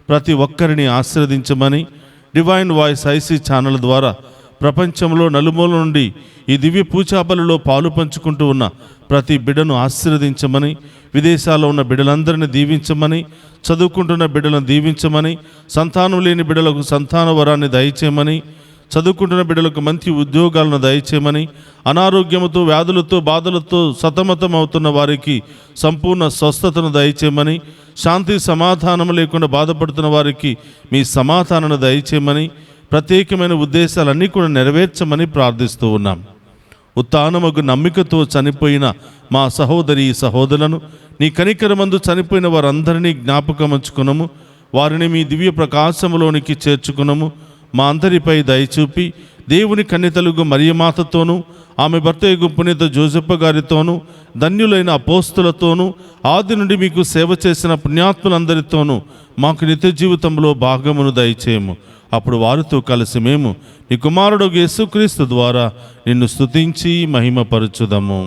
ప్రతి ఒక్కరిని ఆశీర్వదించమని, డివైన్ వాయిస్ ఐసీ ఛానల్ ద్వారా ప్రపంచంలో నలుమూల నుండి ఈ దివ్య పూజాబలిలో పాలు పంచుకుంటూ ఉన్న ప్రతి బిడ్డను ఆశీర్వదించమని, విదేశాల్లో ఉన్న బిడ్డలందరినీ దీవించమని, చదువుకుంటున్న బిడ్డలను దీవించమని, సంతానం లేని బిడ్డలకు సంతాన వరాన్ని దయచేయమని, చదువుకుంటున్న బిడ్డలకు మంచి ఉద్యోగాలను దయచేయమని, అనారోగ్యముతో వ్యాధులతో బాధలతో సతమతం అవుతున్న వారికి సంపూర్ణ స్వస్థతను దయచేయమని, శాంతి సమాధానం లేకుండా బాధపడుతున్న వారికి మీ సమాధానాన్ని దయచేయమని, ప్రత్యేకమైన ఉద్దేశాలన్నీ కూడా నెరవేర్చమని ప్రార్థిస్తూ ఉన్నాం. ఉత్థానమగు నమ్మికతో చనిపోయిన మా సహోదరి సహోదరులను, నీ కనికరమందు చనిపోయిన వారందరినీ జ్ఞాపకమంచుకునము. వారిని మీ దివ్య ప్రకాశములోనికి చేర్చుకునము. మా అందరిపై దయచూపి దేవుని కన్యతలుగు మరియమాతతోనూ, ఆమె భర్త యగు పునీత జోసెప్ప గారితోనూ, ధన్యులైన అపోస్తులతోనూ, ఆది నుండి మీకు సేవ చేసిన పుణ్యాత్ములందరితోనూ మాకు నిత్య జీవితంలో భాగమును దయచేయము. అప్పుడు వారితో కలిసి మేము నీ కుమారుడు యేసుక్రీస్తు ద్వారా నిన్ను స్తుతించి మహిమపరచుదము.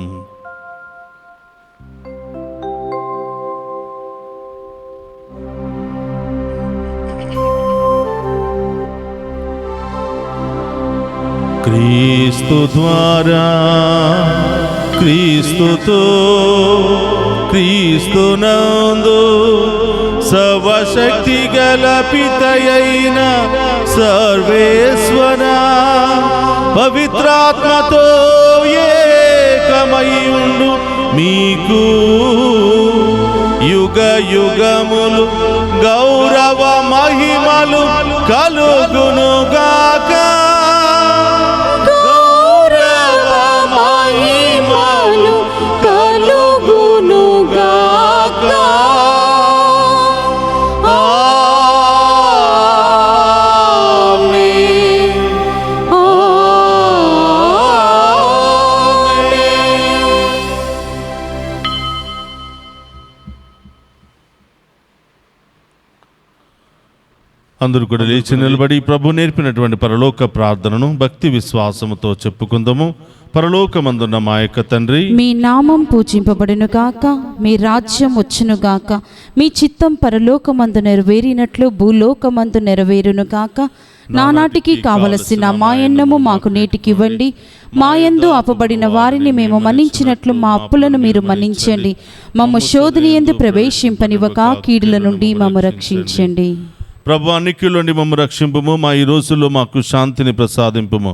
క్రీస్తు ద్వారా, క్రీస్తుతో, క్రీస్తునందు సర్వశక్తి గల పితయైన సర్వేశ్వర పవిత్రాత్మతో ఏకమై ఉండు మీకు యుగ యుగములు గౌరవ మహిమలు కలుగునుగాక. అందరూ కూడా లేచి నిలబడి ప్రభు నేర్పినటువంటి పరలోక ప్రార్థనను భక్తి విశ్వాసముతో చెప్పుకుందాము. పరలోకమందున్న మా యొక్క తండ్రి,
మీ నామం పూజింపబడును గాక, మీ రాజ్యం వచ్చును గాక, మీ చిత్తం పరలోకమందు నెరవేరినట్లు భూలోకమందు నెరవేరును గాక. నానాటికి కావలసిన మాయన్నము మాకు నేటికివ్వండి. మాయందు అపబడిన వారిని మేము మన్నించినట్లు మా అప్పులను మీరు మన్నించండి. మమ్ము శోధని యందు ప్రవేశింపనివ్వక కీడుల నుండి మమ్ము రక్షించండి.
ప్రభు, అన్నిటిలోని మమ్ము రక్షింపుము. మా ఈ రోజుల్లో మాకు శాంతిని ప్రసాదింపుము.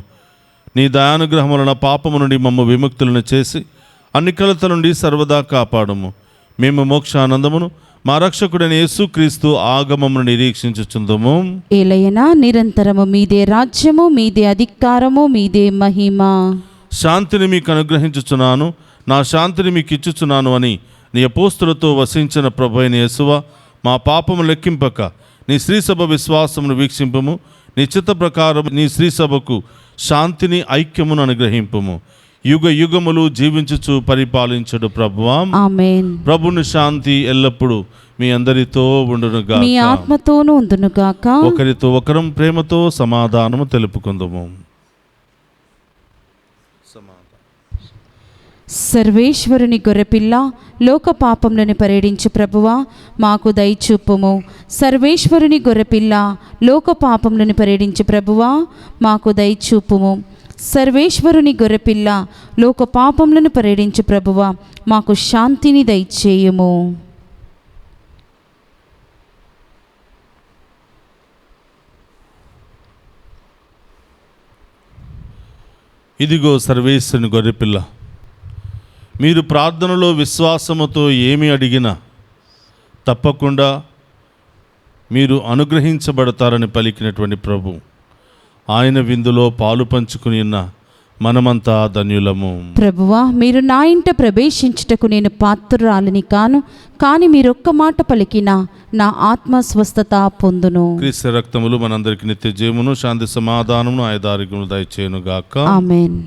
నీ దయానుగ్రహం వలన పాపము నుండి మమ్ము విముక్తులను చేసి అన్ని కలత నుండి సర్వదా కాపాడము. మేము మోక్షానందమును మా రక్షకుడైన యేసుక్రీస్తు ఆగమమును నిరీక్షించుచుందుము.
ఏలయనా నిరంతరము మీదే రాజ్యము, మీదే అధికారము, మీదే మహిమ.
శాంతిని మీకు అనుగ్రహించుచున్నాను, నా శాంతిని మీకు ఇచ్చుచున్నాను అని నీ అపోస్తులతో వసించిన ప్రభు అయిన యేసువా, మా పాపము లెక్కింపక నీ శ్రీసభ విశ్వాసమును వీక్షింపుము. నీ చిత్త ప్రకారం నీ శ్రీసభకు శాంతిని ఐక్యమును అనుగ్రహింపుము. యుగ యుగములు జీవించుచు పరిపాలించుడు ప్రభువా.
ఆమేన్.
ప్రభుని శాంతి ఎల్లప్పుడూ మీ అందరితో ఉండునుగాక,
మీ ఆత్మతోనూ ఉండునుగాక.
ఒకరితో ఒకరం ప్రేమతో సమాధానము తెలుపుకుందుము.
సర్వేశ్వరుని గొర్రెపిల్ల, లోక పాపములను పరిహరించు ప్రభువా, మాకు దయచూపుము. సర్వేశ్వరుని గొర్రెపిల్ల, లోక పాపములను పరిహరించు ప్రభువా, మాకు దయచూపుము. సర్వేశ్వరుని గొర్రెపిల్ల, లోక పాపములను పరిహరించు ప్రభువా, మాకు శాంతిని దయచేయుము.
ఇదిగో సర్వేశ్వరుని గొర్రెపిల్ల, మీరు ప్రార్థనలో విశ్వాసముతో ఏమి అడిగినా తప్పకుండా మీరు అనుగ్రహించబడతారని పలికినటువంటి ప్రభు, ఆయన విందులో పాలు పంచుకుని ఉన్న మనమంతా ధన్యులము.
ప్రభువా, మీరు నా ఇంట ప్రవేశించుటకు నేను పాత్రురాలిని కాను, కానీ మీరొక్క మాట పలికినా నా ఆత్మ స్వస్థత పొందును.
క్రీస్తు రక్తములు మనందరికి నిత్య జీవమును, శాంతి సమాధానమును, ఆయుధారోగ్యమును దయచేయును గాక.
ఆమేన్.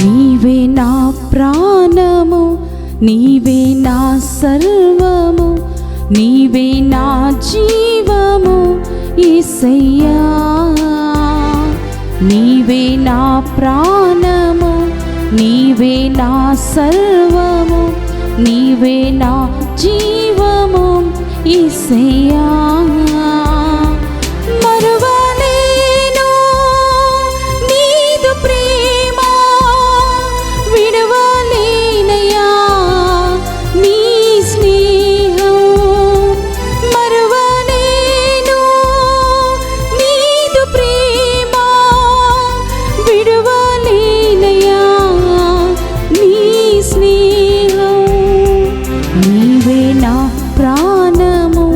నీవే నా ప్రాణము, నీవే నా సర్వము, నీవే నా జీవము యేసయ్యా. నీవే నా ప్రాణము, నీవే నా సర్వము, నీవే నా జీవము యేసయ్యా. మరువలేను నీదు ప్రేమ, విడవలేనయ్యా నీ స్నేహం. మరువలేను నీదు ప్రేమ, విడవలేనయ్యా నీ స్నేహం. నీవే నా ప్రాణము,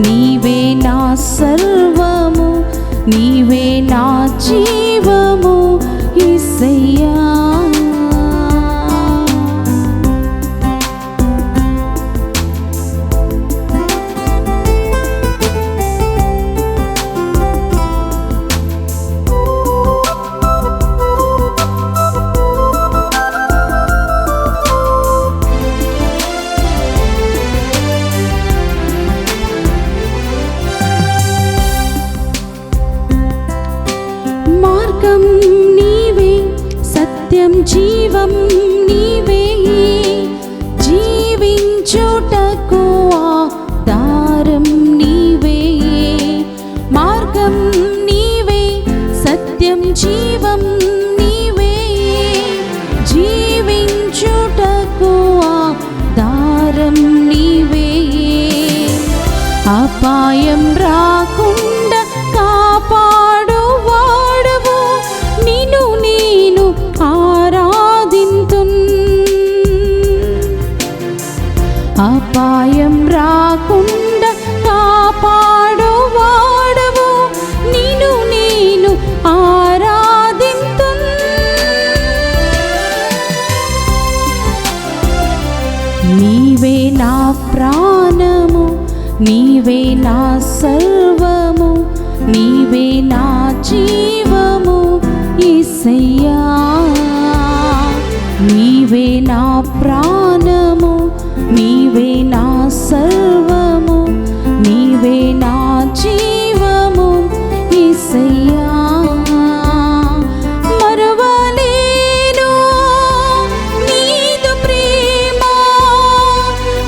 నీవే నా సర్వము, నీవే నా జీవము యేసయ్యా. మార్గం నీవే, సత్యం జీవం నీవే, జీవించుటకు ఆధారం నీవే. మార్గం నీవే, సత్యం జీవం నీవే, జీవించుటకు ఆధారం నీవే. అపాయం రాకుండా కాపాడు వాడవు, నిన్ను నేను ఆరాధింతున్. అపాయం రాకుండా కాపాడు వాడవు, నిన్ను నేను ఆరాధింతున్. నీవే నా ప్రాణము, నీవే నా సర్వము, నీవే నా జీవము యేసయ్యా. నీవే నా ప్రాణము, నీవే నా సర్వము, నీవే నా జీవము యేసయ్యా. మరువలేను నీదు ప్రేమ,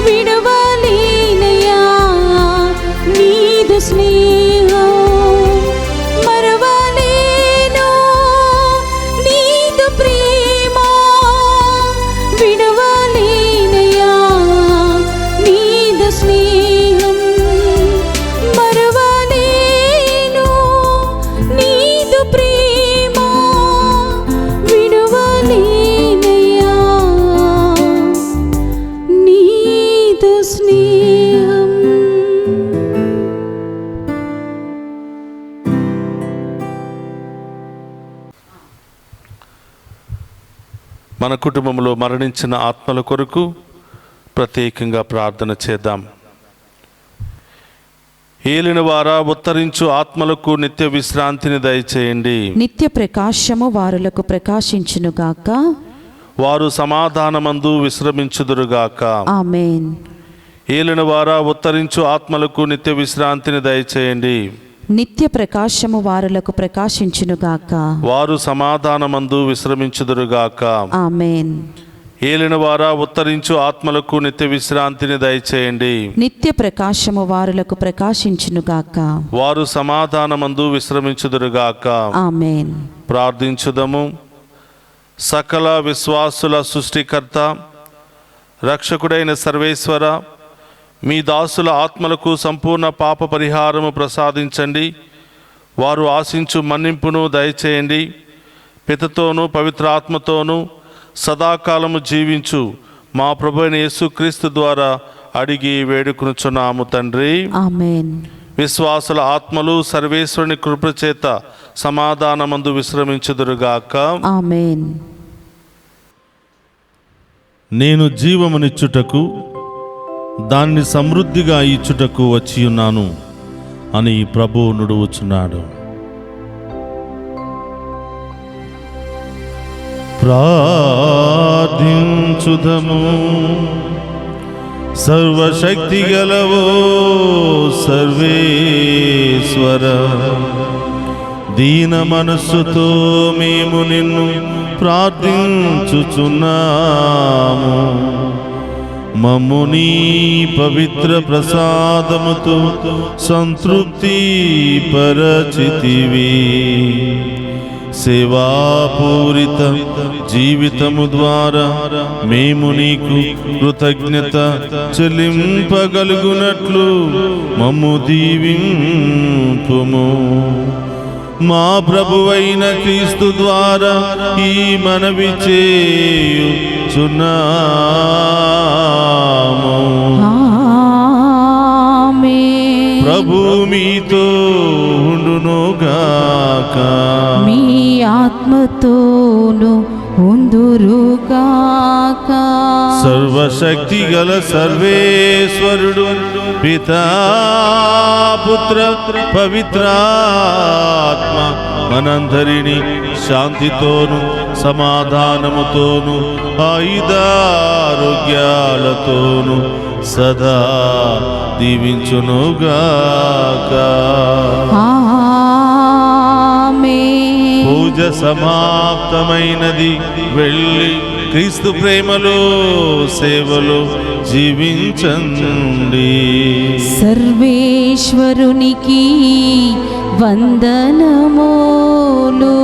విడవలేనయ్యా నీదు స్నేహం. మరువలేను నీదు ప్రేమ, విడవలేనయ్యా నీదు స్నేహం. మరువలేను నీదు ప్రేమ, విడవలేనయ్యా నీదు స్నేహం.
మన కుటుంబంలో మరణించిన ఆత్మల కొరకు ప్రత్యేకంగా ప్రార్థన చేద్దాం. ఏలిన వారా, ఉత్తరించు ఆత్మలకు నిత్య విశ్రాంతిని దయచేయండి.
నిత్య ప్రకాశము వారులకు ప్రకాశించునుగాక.
వారు సమాధానమందు విశ్రమించుదురుగాక.
ఆమేన్.
ఏలిన వారా, ఉత్తరించు ఆత్మలకు నిత్య విశ్రాంతిని దయచేయండి.
నిత్య ప్రకాశము వారులకు ప్రకాశించునుగాక.
వారు సమాధానమందు విశ్రమించుదురుగాక.
ఆమేన్.
ఏలిన వారా ఉత్తరించు ఆత్మలకు నిత్య విశ్రాంతిని దయచేయండి.
నిత్య ప్రకాశము వారులకు ప్రకాశించునుగాక.
వారు సమాధానమందు విశ్రమించుదురుగాక.
ఆమేన్.
ప్రార్థించుదము. సకల విశ్వాసుల సృష్టికర్త, రక్షకుడైన సర్వేశ్వర, మీ దాసుల ఆత్మలకు సంపూర్ణ పాప పరిహారము ప్రసాదించండి. వారు ఆశించు మన్నింపును దయచేయండి. పితతోనూ పవిత్రాత్మతోనూ సదాకాలము జీవించు మా ప్రభువైన యేసుక్రీస్తు ద్వారా అడిగి వేడుకొనుచున్నాము తండ్రి.
ఆమేన్.
విశ్వాసుల ఆత్మలు సర్వేశ్వరుని కృపచేత సమాధానమందు విశ్రమించుదురుగాక.
ఆమేన్.
నేను జీవమునిచ్చుటకు దాన్ని సమృద్ధిగా ఇచ్చుటకు వచ్చియున్నాను అని ప్రభువు నుడువుచున్నాడు. ప్రార్థించుదము. సర్వశక్తి గలవో సర్వేశ్వర, దీన మనస్సుతో మేము నిన్ను ప్రార్థించుచున్నాము. మమ్ము నీ పవిత్ర ప్రసాదముతో సంతృప్తి పరచితివి. సేవాపూరిత జీవితము ద్వారా మేము నీకు కృతజ్ఞత చెల్లింపగలుగునట్లు మమ్ము దీవింపుము. మా ప్రభువైన క్రీస్తు ద్వారా ఈ మనవి చేయుచున్నాము.
ఆమేన్.
ప్రభు మీతో ఉండునుగాక.
మీ ఆత్మతోను ఉందురుగాక.
సర్వశక్తి గల సర్వేశ్వరుడు పితా పుత్ర పవిత్రాత్మ మనందరినీ శాంతితోను సమాధానముతోను ఆయుధారోగ్యాలతోను సదా దీవించునుగాక.
ఆమేన్.
పూజ సమాప్తమైనది. వెళ్ళి క్రీస్తు ప్రేమలో సేవలో జీవించండి.
సర్వేశ్వరునికి వందనములు.